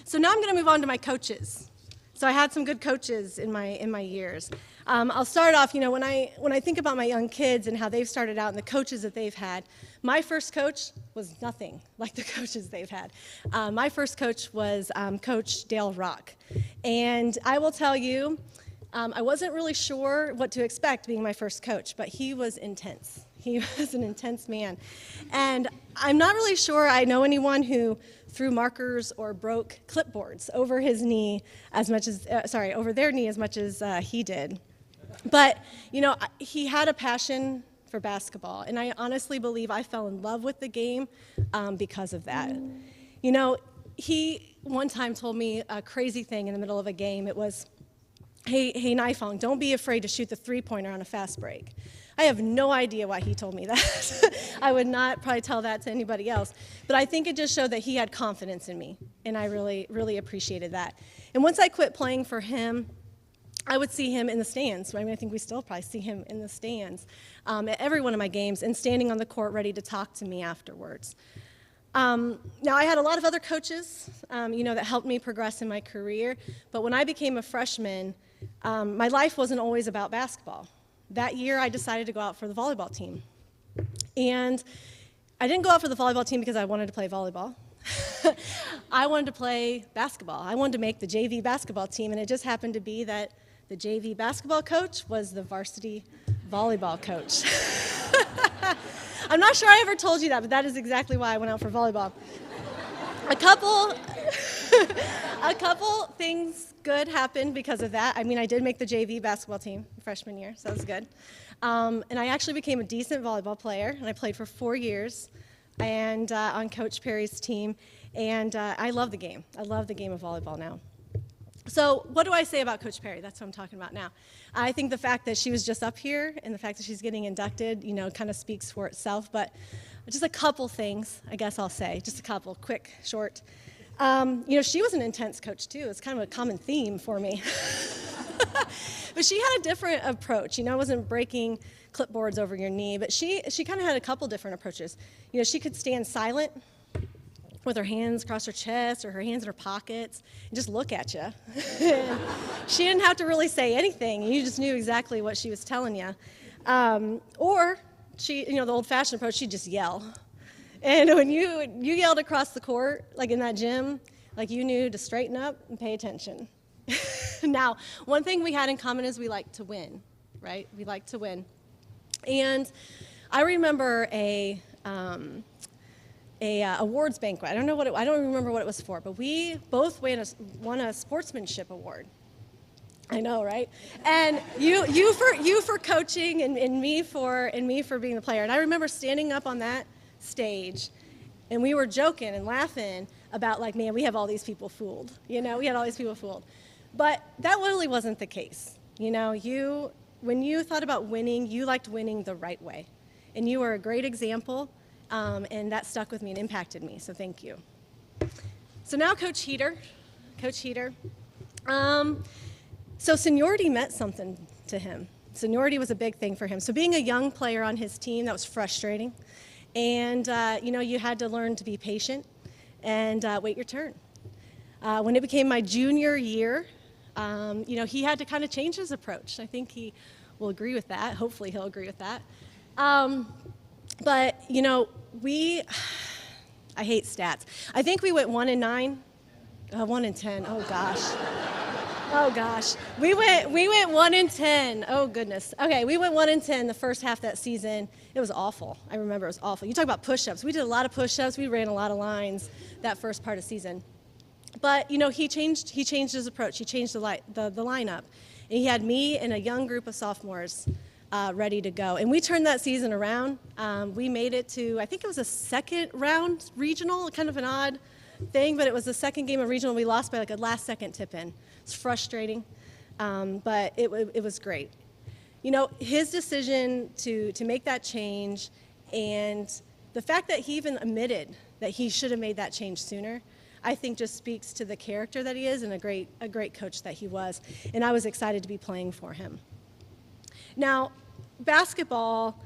So now I'm going to move on to my coaches. So I had some good coaches in my years. I'll start off, you know, when I think about my young kids and how they've started out and the coaches that they've had, my first coach was nothing like the coaches they've had. My first coach was Coach Dale Rock. And I will tell you, I wasn't really sure what to expect being my first coach, but he was intense. He was an intense man. And I'm not really sure I know anyone who threw markers or broke clipboards over his knee as much as, over their knee as much as he did. But, you know, he had a passion for basketball, and I honestly believe I fell in love with the game because of that. You know, he one time told me a crazy thing in the middle of a game. It was, hey Nyfong, don't be afraid to shoot the three-pointer on a fast break. I have no idea why he told me that. I would not probably tell that to anybody else. But I think it just showed that he had confidence in me, and I really, really appreciated that. And once I quit playing for him, I would see him in the stands. I mean, I think we still probably see him in the stands at every one of my games and standing on the court ready to talk to me afterwards. Now, I had a lot of other coaches, you know, that helped me progress in my career. But when I became a freshman, my life wasn't always about basketball. That year, I decided to go out for the volleyball team. And I didn't go out for the volleyball team because I wanted to play volleyball. I wanted to play basketball. I wanted to make the JV basketball team, and it just happened to be that the JV basketball coach was the varsity volleyball coach. I'm not sure I ever told you that, but that is exactly why I went out for volleyball. A couple things good happened because of that. I mean, I did make the JV basketball team freshman year, so that was good. And I actually became a decent volleyball player, and I played for 4 years and on Coach Perry's team, and I love the game. I love the game of volleyball now. So what do I say about Coach Perry? That's what I'm talking about now. I think the fact that she was just up here and the fact that she's getting inducted, you know, kind of speaks for itself. But just a couple things, I guess I'll say. Just a couple, quick, short. You know, she was an intense coach, too. It's kind of a common theme for me. But she had a different approach. You know, I wasn't breaking clipboards over your knee. But she kind of had a couple different approaches. You know, she could stand silent with her hands across her chest or her hands in her pockets and just look at you. She didn't have to really say anything. You just knew exactly what she was telling you. Or she, you know, the old-fashioned approach, she'd just yell. And when you yelled across the court, like in that gym, like you knew to straighten up and pay attention. Now, one thing we had in common is we like to win, right? We like to win. And I remember a awards banquet. I don't remember what it was for, but we both won a Sportsmanship Award. I know, right? And you for coaching and me for being the player. And I remember standing up on that stage, and we were joking and laughing about, like, man, we have all these people fooled. You know, we had all these people fooled. But that really wasn't the case. You know, when you thought about winning, you liked winning the right way. And you were a great example, and that stuck with me and impacted me, so thank you. So now Coach Heater. So seniority meant something to him. Seniority was a big thing for him. So being a young player on his team, that was frustrating. And, you know, you had to learn to be patient and wait your turn. When it became my junior year, you know, he had to kind of change his approach. I think he will agree with that. Hopefully he'll agree with that. But, you know, I hate stats. I think we went 1-9, 1-10, oh gosh. Oh gosh, we went 1-10. Oh goodness. Okay, we went 1-10 the first half of that season. It was awful. I remember it was awful. You talk about push-ups. We did a lot of push-ups. We ran a lot of lines that first part of the season. But you know, he changed his approach. He changed the lineup, and he had me and a young group of sophomores ready to go. And we turned that season around. We made it to, I think it was a second round regional, kind of an odd thing, but it was the second game of regional. We lost by like a last-second tip-in. It's frustrating, but it was great. You know, his decision to make that change, and the fact that he even admitted that he should have made that change sooner, I think just speaks to the character that he is and a great coach that he was. And I was excited to be playing for him. Now, basketball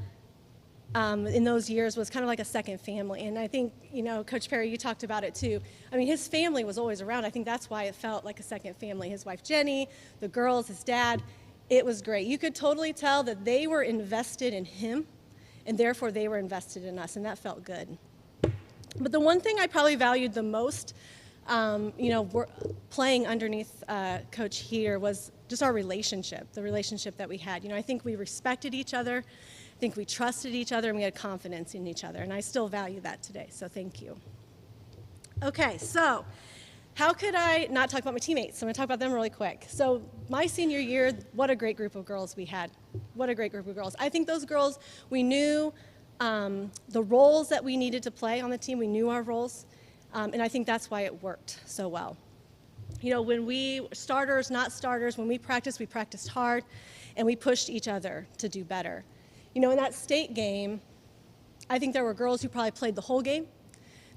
in those years was kind of like a second family. And I think, you know, Coach Perry, you talked about it too. I mean, his family was always around. I think that's why it felt like a second family. His wife, Jenny, the girls, his dad, it was great. You could totally tell that they were invested in him, and therefore they were invested in us, and that felt good. But the one thing I probably valued the most, you know, playing underneath Coach here was just our relationship, the relationship that we had. You know, I think we respected each other. I think we trusted each other, and we had confidence in each other, and I still value that today, so thank you. Okay, so how could I not talk about my teammates? So I'm going to talk about them really quick. So my senior year, what a great group of girls we had. What a great group of girls. I think those girls, we knew the roles that we needed to play on the team. We knew our roles, and I think that's why it worked so well. You know, when we, starters, not starters, when we practiced hard, and we pushed each other to do better. You know, in that state game, I think there were girls who probably played the whole game.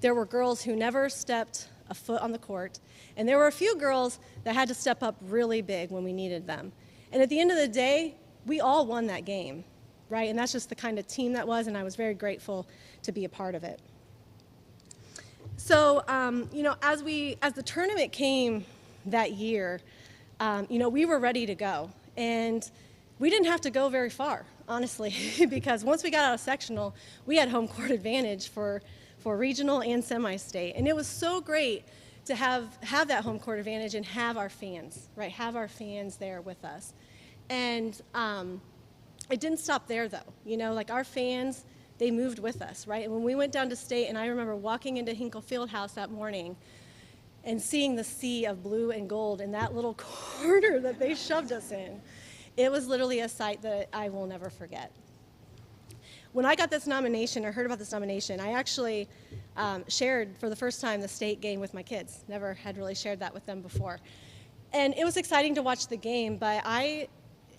There were girls who never stepped a foot on the court. And there were a few girls that had to step up really big when we needed them. And at the end of the day, we all won that game, right? And that's just the kind of team that was, and I was very grateful to be a part of it. So, you know, as the tournament came that year, you know, we were ready to go. And we didn't have to go very far, honestly, because once we got out of sectional, we had home court advantage for regional and semi-state. And it was so great to have that home court advantage and have our fans, right? Have our fans there with us. And it didn't stop there, though. You know, like our fans, they moved with us, right? And when we went down to state, and I remember walking into Hinkle Fieldhouse that morning and seeing the sea of blue and gold in that little corner that they shoved us in. It was literally a sight that I will never forget. When I got this nomination or heard about this nomination, I actually shared for the first time the state game with my kids. Never had really shared that with them before. And it was exciting to watch the game, but I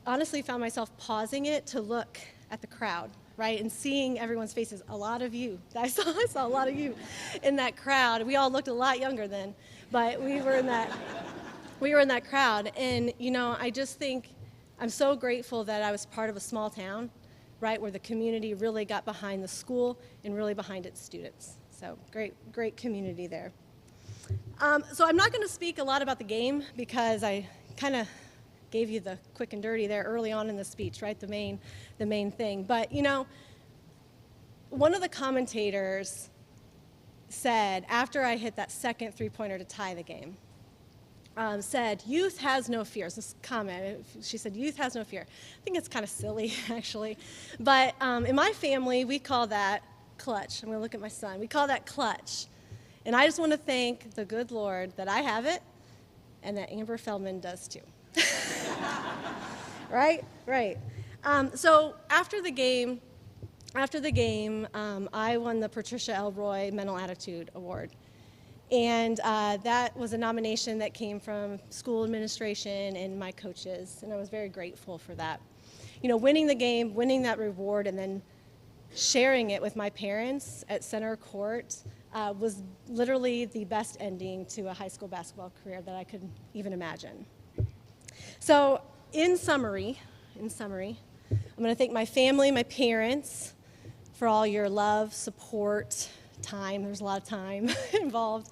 honestly found myself pausing it to look at the crowd, right, and seeing everyone's faces. A lot of you. I saw a lot of you in that crowd. We all looked a lot younger then, but we were in that crowd. And, you know, I just think I'm so grateful that I was part of a small town right, where the community really got behind the school and really behind its students. So great community there. So I'm not going to speak a lot about the game because I kind of gave you the quick and dirty there early on in the speech, right, the main thing. But, you know, one of the commentators said, after I hit that second three-pointer to tie the game, said, "Youth has no fear." It's this comment. She said, "Youth has no fear." I think it's kind of silly, actually. But in my family, we call that clutch. I'm going to look at my son. We call that clutch. And I just want to thank the good Lord that I have it and that Amber Feldman does too. Right? Right. So after the game, I won the Patricia Elroy Mental Attitude Award. And that was a nomination that came from school administration and my coaches, and I was very grateful for that. You know, winning the game, winning that reward, and then sharing it with my parents at center court was literally the best ending to a high school basketball career that I could even imagine. So in summary, I'm going to thank my family, my parents, for all your love, support, time. There's a lot of time involved.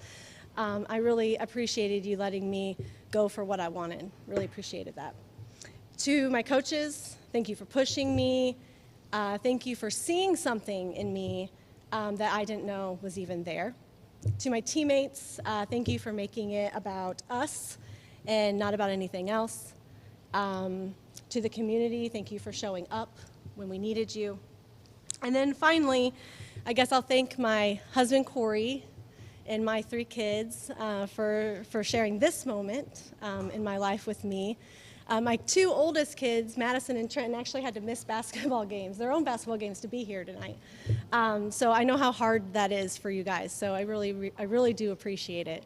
I really appreciated you letting me go for what I wanted. Really appreciated that. To my coaches, thank you for pushing me. Thank you for seeing something in me that I didn't know was even there. To my teammates, thank you for making it about us and not about anything else. To the community, thank you for showing up when we needed you. And then finally, I guess I'll thank my husband, Corey, and my 3 kids for sharing this moment in my life with me. My 2 oldest kids, Madison and Trenton, actually had to miss basketball games, their own basketball games, to be here tonight. So I know how hard that is for you guys, so I really do appreciate it.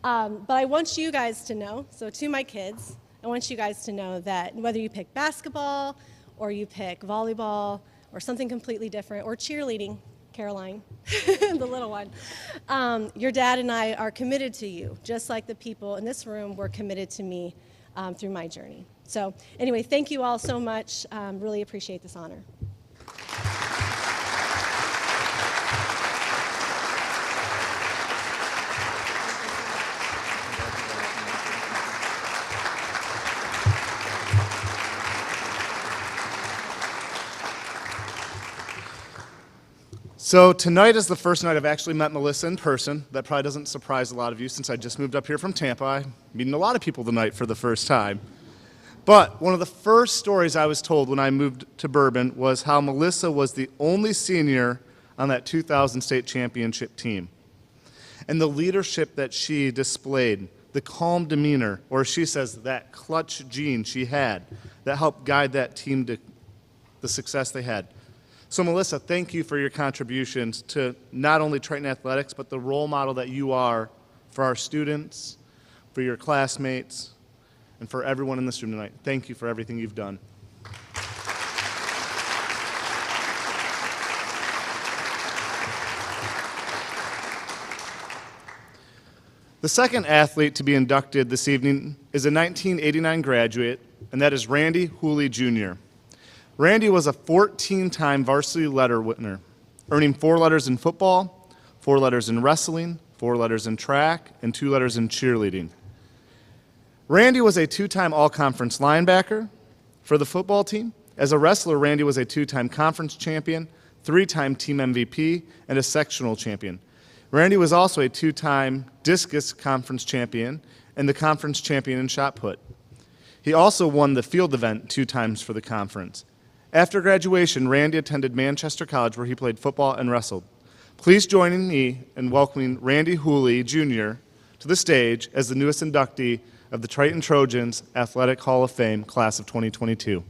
But I want you guys to know, so to my kids, I want you guys to know that whether you pick basketball or you pick volleyball or something completely different, or cheerleading, Caroline, the little one, your dad and I are committed to you, just like the people in this room were committed to me through my journey. So anyway, thank you all so much. Really appreciate this honor. So tonight is the first night I've actually met Melissa in person. That probably doesn't surprise a lot of you since I just moved up here from Tampa. I'm meeting a lot of people tonight for the first time. But one of the first stories I was told when I moved to Bourbon was how Melissa was the only senior on that 2000 state championship team. And the leadership that she displayed, the calm demeanor, or as she says, that clutch gene she had that helped guide that team to the success they had. So Melissa, thank you for your contributions to not only Triton Athletics, but the role model that you are for our students, for your classmates, and for everyone in this room tonight. Thank you for everything you've done. The second athlete to be inducted this evening is a 1989 graduate, and that is Randy Hooley Jr. Randy was a 14-time varsity letter winner, earning 4 letters in football, 4 letters in wrestling, 4 letters in track, and 2 letters in cheerleading. Randy was a 2-time all-conference linebacker for the football team. As a wrestler, Randy was a 2-time conference champion, 3-time team MVP, and a sectional champion. Randy was also a 2-time discus conference champion and the conference champion in shot put. He also won the field event 2 times for the conference. After graduation, Randy attended Manchester College, where he played football and wrestled. Please join me in welcoming Randy Hooley Jr. to the stage as the newest inductee of the Triton Trojans Athletic Hall of Fame, class of 2022.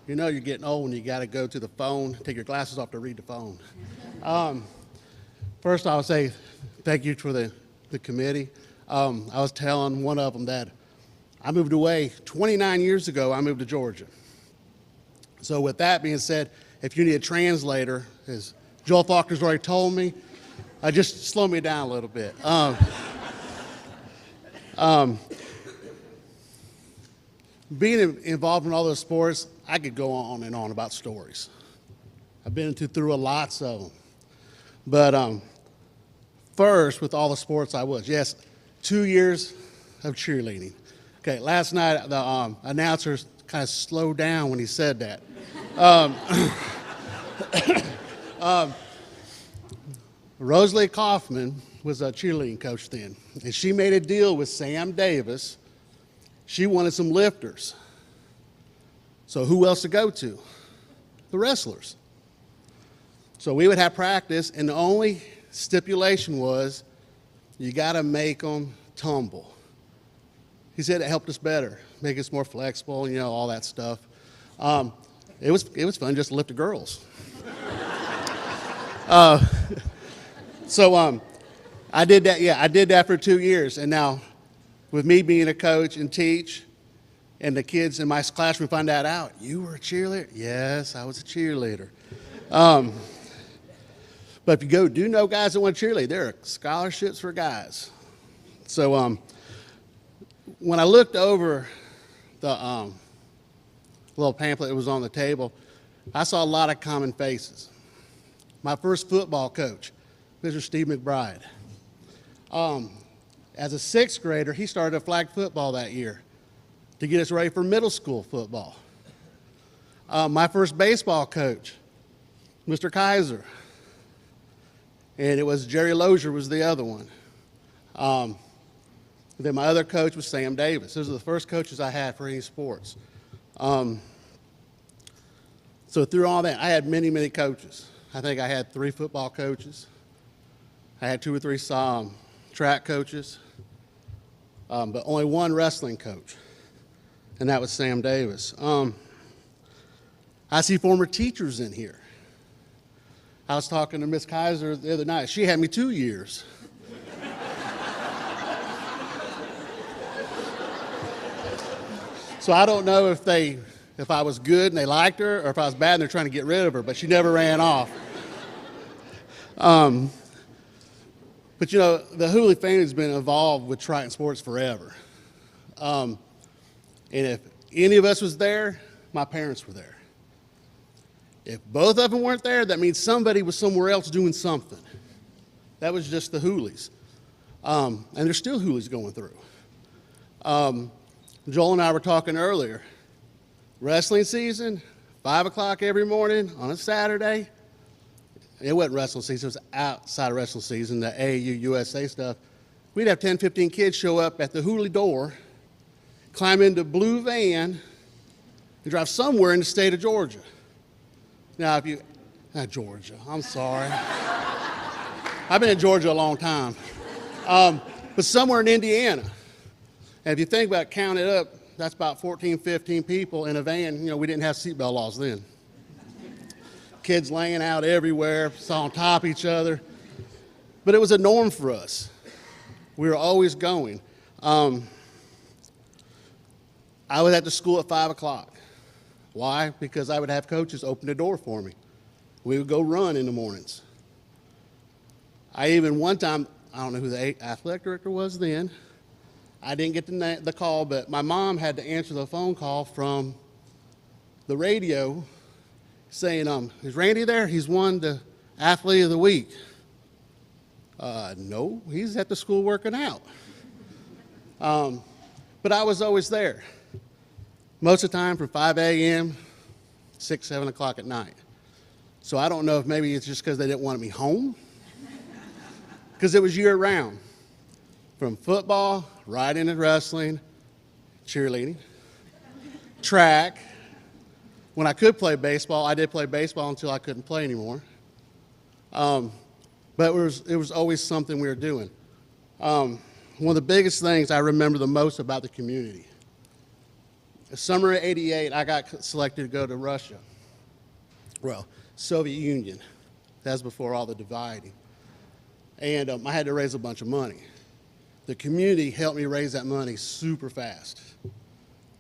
You know you're getting old when you got to go to the phone, take your glasses off to read the phone. First, I would say thank you for the committee. I was telling one of them that I moved away 29 years ago. I moved to Georgia. So with that being said, if you need a translator, as Joel Faulkner's already told me, just slow me down a little bit. Being involved in all those sports, I could go on and on about stories. I've been through a lot of them. But first, with all the sports I was, yes, 2 years of cheerleading. Okay, last night the announcer kind of slowed down when he said that. Rosalie Kaufman was a cheerleading coach then, and she made a deal with Sam Davis. She wanted some lifters. So who else to go to? The wrestlers. So we would have practice, and the only stipulation was you got to make them tumble. He said it helped us better, make us more flexible, you know, all that stuff. It was fun just to lift the girls. So I did that. Yeah, I did that for 2 years, and now with me being a coach and teach, and the kids in my classroom find that out. You were a cheerleader? Yes, I was a cheerleader. But if you go, do know guys that want to cheerlead, there are scholarships for guys. So when I looked over the little pamphlet that was on the table, I saw a lot of common faces. My first football coach, Mr. Steve McBride. As a sixth grader, he started flag football that year to get us ready for middle school football. My first baseball coach, Mr. Kaiser. And it was Jerry Lozier was the other one. Then my other coach was Sam Davis. Those are the first coaches I had for any sports. So through all that, I had many, many coaches. I think I had 3 football coaches. I had 2 or 3 track coaches, but only 1 wrestling coach, and that was Sam Davis. I see former teachers in here. I was talking to Miss Kaiser the other night. She had me 2 years. So I don't know if I was good and they liked her, or if I was bad and they're trying to get rid of her, but she never ran off. But you know, the Hooley family has been involved with Triton sports forever. And if any of us was there, my parents were there. If both of them weren't there, that means somebody was somewhere else doing something. That was just the Hooleys. And there's still Hooleys going through. Joel and I were talking earlier. Wrestling season, 5 o'clock every morning on a Saturday. It wasn't wrestling season, it was outside of wrestling season, the AAU USA stuff. We'd have 10, 15 kids show up at the Hooley door, climb into a blue van, and drive somewhere in the state of Georgia. Now, if you, not Georgia, I'm sorry. I've been in Georgia a long time. But somewhere in Indiana. And if you think about it, count it up, that's about 14, 15 people in a van. You know, we didn't have seatbelt laws then. Kids laying out everywhere, on top of each other. But it was a norm for us. We were always going. I was at the school at 5 o'clock. Why? Because I would have coaches open the door for me. We would go run in the mornings. I even one time, I don't know who the athletic director was then. I didn't get the call, but my mom had to answer the phone call from the radio saying, is Randy there? He's won the Athlete of the Week. No, he's at the school working out. But I was always there. Most of the time from 5 a.m., 6, 7 o'clock at night. So I don't know if maybe it's just because they didn't want me home. Because it was year round. From football, right into wrestling, cheerleading, track. When I could play baseball, I did play baseball until I couldn't play anymore. But it was always something we were doing. One of the biggest things I remember the most about the community. The summer of '88, I got selected to go to Russia. Well, Soviet Union. That's before all the dividing. And I had to raise a bunch of money. The community helped me raise that money super fast.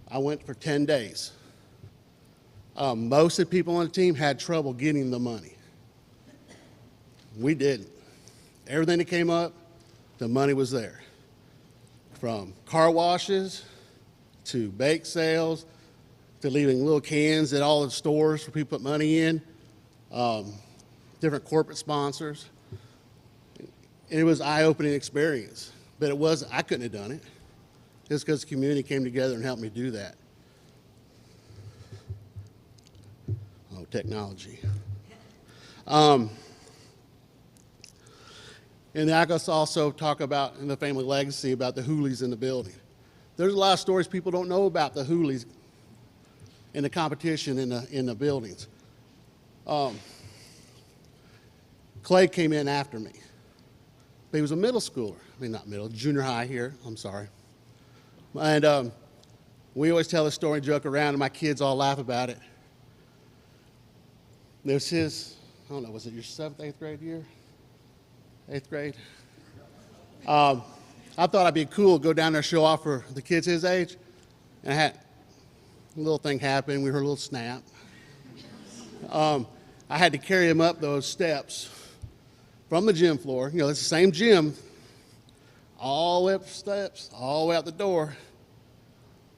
I went for 10 days. Most of the people on the team had trouble getting the money. We didn't. Everything that came up, the money was there. From car washes to bake sales to leaving little cans at all the stores for people to put money in, different corporate sponsors. And it was an eye-opening experience. But it was, I couldn't have done it. Just because the community came together and helped me do that. Oh, technology. And I guess also talk about in the family legacy about the Hooleys in the building. There's a lot of stories people don't know about the Hooleys and the competition in the buildings. Clay came in after me. But he was a middle schooler. I mean, not middle, junior high here. I'm sorry. And we always tell the story and joke around, and my kids all laugh about it. There's his, I don't know, was it your 7th, 8th grade year? 8th grade? I thought I'd be cool, go down there, show off for the kids his age. And I had a little thing happen. We heard a little snap. I had to carry him up those steps from the gym floor. You know, it's the same gym, all the way up the steps, all the way out the door.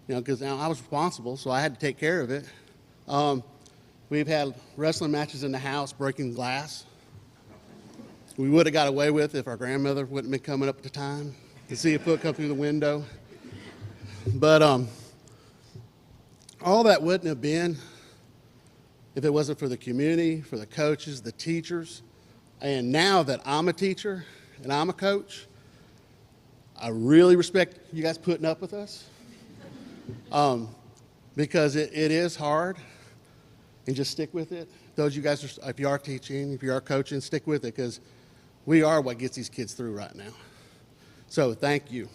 You know, because I was responsible, so I had to take care of it. We've had wrestling matches in the house, breaking glass. We would have got away with it if our grandmother wouldn't have been coming up at the time to see a foot come through the window. But all that wouldn't have been if it wasn't for the community, for the coaches, the teachers. And now that I'm a teacher and I'm a coach, I really respect you guys putting up with us. Because it is hard, and just stick with it. Those of you guys, if you are teaching, if you are coaching, stick with it, because we are what gets these kids through right now. So thank you.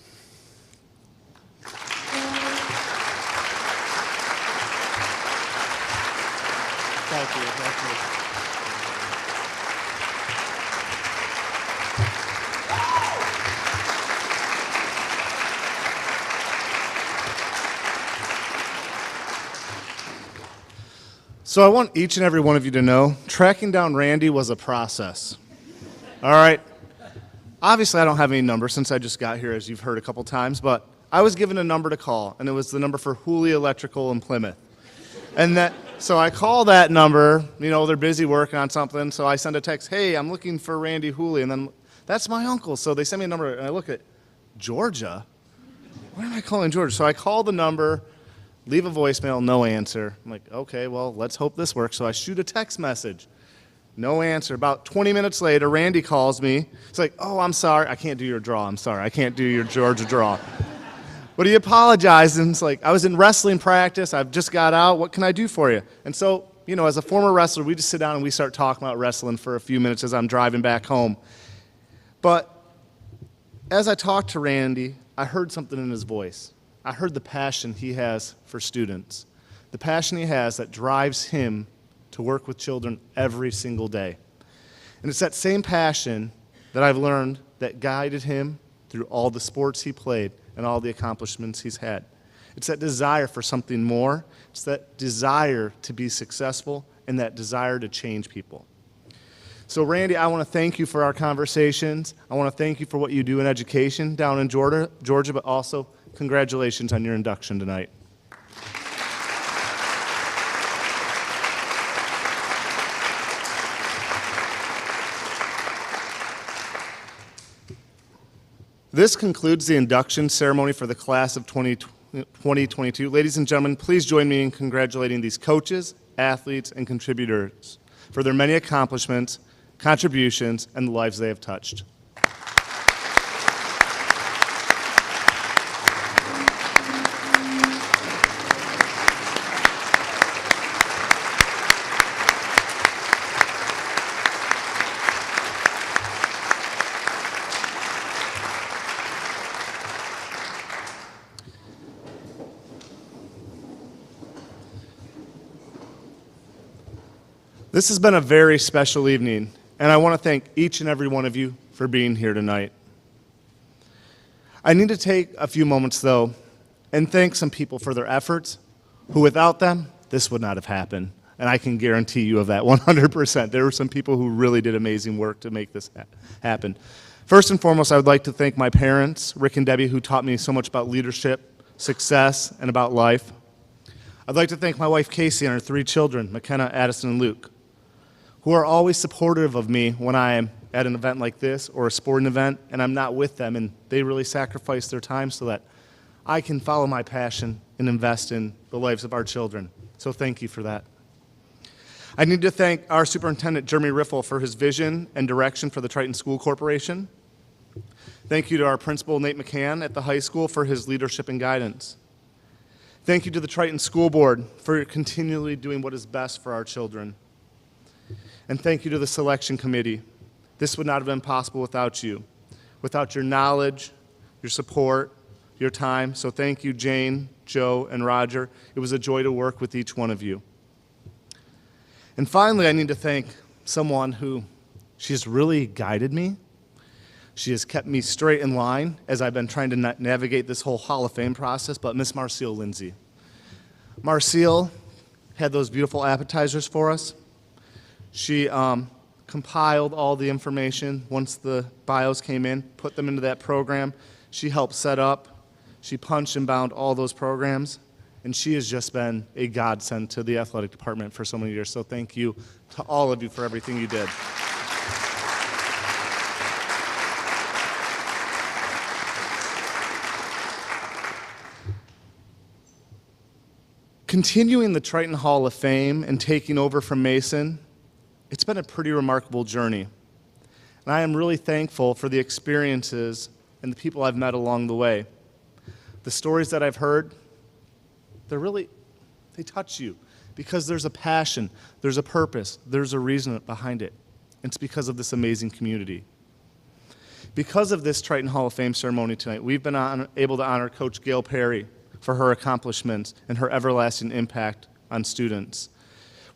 Thank you. So I want each and every one of you to know, tracking down Randy was a process. All right? Obviously, I don't have any number since I just got here, as you've heard a couple times, but I was given a number to call, and it was the number for Hooley Electrical in Plymouth. So I call that number, you know, they're busy working on something, so I send a text, hey, I'm looking for Randy Hooley, and then that's my uncle. So they send me a number, and I look at Georgia? Why am I calling Georgia? So I call the number, leave a voicemail, no answer. I'm like, okay, well, let's hope this works. So I shoot a text message, no answer. About 20 minutes later, Randy calls me. He's like, oh, I'm sorry, I can't do your draw. I'm sorry, I can't do your Georgia draw. But he apologized, and it's like, I was in wrestling practice, I've just got out, what can I do for you? And so, you know, as a former wrestler, we just sit down and we start talking about wrestling for a few minutes as I'm driving back home. But as I talked to Randy, I heard something in his voice. I heard the passion he has for students, the passion he has that drives him to work with children every single day. And it's that same passion that I've learned that guided him through all the sports he played and all the accomplishments he's had. It's that desire for something more. It's that desire to be successful and that desire to change people. So Randy, I want to thank you for our conversations. I want to thank you for what you do in education down in Georgia, but also congratulations on your induction tonight. This concludes the induction ceremony for the class of 2022. Ladies and gentlemen, please join me in congratulating these coaches, athletes, and contributors for their many accomplishments, contributions, and the lives they have touched. This has been a very special evening, and I want to thank each and every one of you for being here tonight. I need to take a few moments, though, and thank some people for their efforts, who without them, this would not have happened. And I can guarantee you of that 100%. There were some people who really did amazing work to make this happen. First and foremost, I would like to thank my parents, Rick and Debbie, who taught me so much about leadership, success, and about life. I'd like to thank my wife, Casey, and her 3 children, McKenna, Addison, and Luke, who are always supportive of me when I am at an event like this or a sporting event and I'm not with them, and they really sacrifice their time so that I can follow my passion and invest in the lives of our children. So thank you for that. I need to thank our superintendent, Jeremy Riffle, for his vision and direction for the Triton School Corporation. Thank you to our principal, Nate McCann, at the high school for his leadership and guidance. Thank you to the Triton School Board for continually doing what is best for our children. And thank you to the selection committee. This would not have been possible without you, without your knowledge, your support, your time. So thank you, Jane, Joe, and Roger. It was a joy to work with each one of you. And finally, I need to thank someone who, she has really guided me. She has kept me straight in line as I've been trying to navigate this whole Hall of Fame process, but Miss Marcia Lindsay. Marcia had those beautiful appetizers for us. She compiled all the information once the bios came in, put them into that program. She helped set up. She punched and bound all those programs. And she has just been a godsend to the athletic department for so many years. So thank you to all of you for everything you did. Continuing the Triton Hall of Fame and taking over from Mason, it's been a pretty remarkable journey. And I am really thankful for the experiences and the people I've met along the way. The stories that I've heard, they touch you because there's a passion, there's a purpose, there's a reason behind it. It's because of this amazing community. Because of this Triton Hall of Fame ceremony tonight, we've been able to honor Coach Gail Perry for her accomplishments and her everlasting impact on students.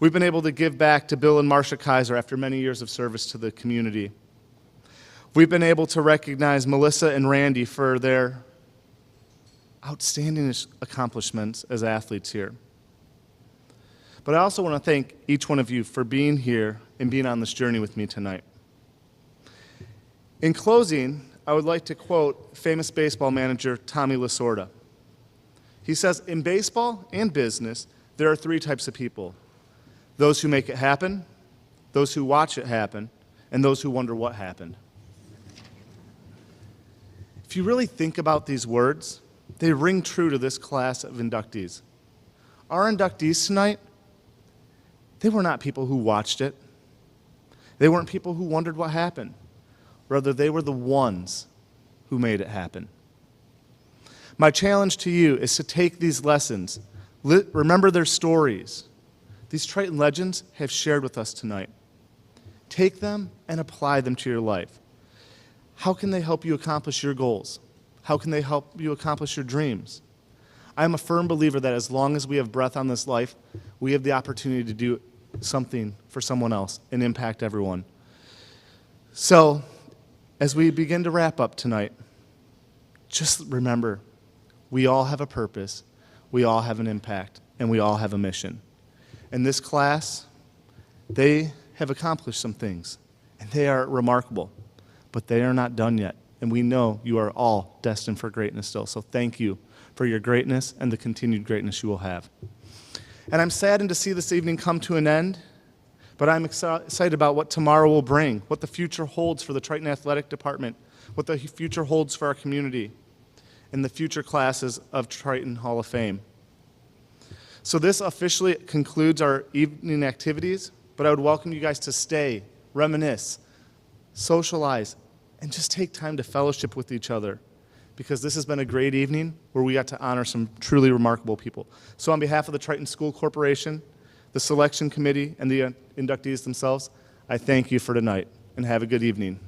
We've been able to give back to Bill and Marcia Kaiser after many years of service to the community. We've been able to recognize Melissa and Randy for their outstanding accomplishments as athletes here. But I also want to thank each one of you for being here and being on this journey with me tonight. In closing, I would like to quote famous baseball manager Tommy Lasorda. He says, in baseball and business, there are 3 types of people: those who make it happen, those who watch it happen, and those who wonder what happened. If you really think about these words, they ring true to this class of inductees. Our inductees tonight, they were not people who watched it. They weren't people who wondered what happened. Rather, they were the ones who made it happen. My challenge to you is to take these lessons, remember their stories. These Triton legends have shared with us tonight. Take them and apply them to your life. How can they help you accomplish your goals? How can they help you accomplish your dreams? I'm a firm believer that as long as we have breath on this life, we have the opportunity to do something for someone else and impact everyone. So, as we begin to wrap up tonight, just remember, we all have a purpose, we all have an impact, and we all have a mission. And this class, they have accomplished some things, and they are remarkable, but they are not done yet. And we know you are all destined for greatness still. So thank you for your greatness and the continued greatness you will have. And I'm saddened to see this evening come to an end, but I'm excited about what tomorrow will bring, what the future holds for the Triton Athletic Department, what the future holds for our community, and the future classes of Triton Hall of Fame. So this officially concludes our evening activities, but I would welcome you guys to stay, reminisce, socialize, and just take time to fellowship with each other, because this has been a great evening where we got to honor some truly remarkable people. So on behalf of the Triton School Corporation, the selection committee, and the inductees themselves, I thank you for tonight, and have a good evening.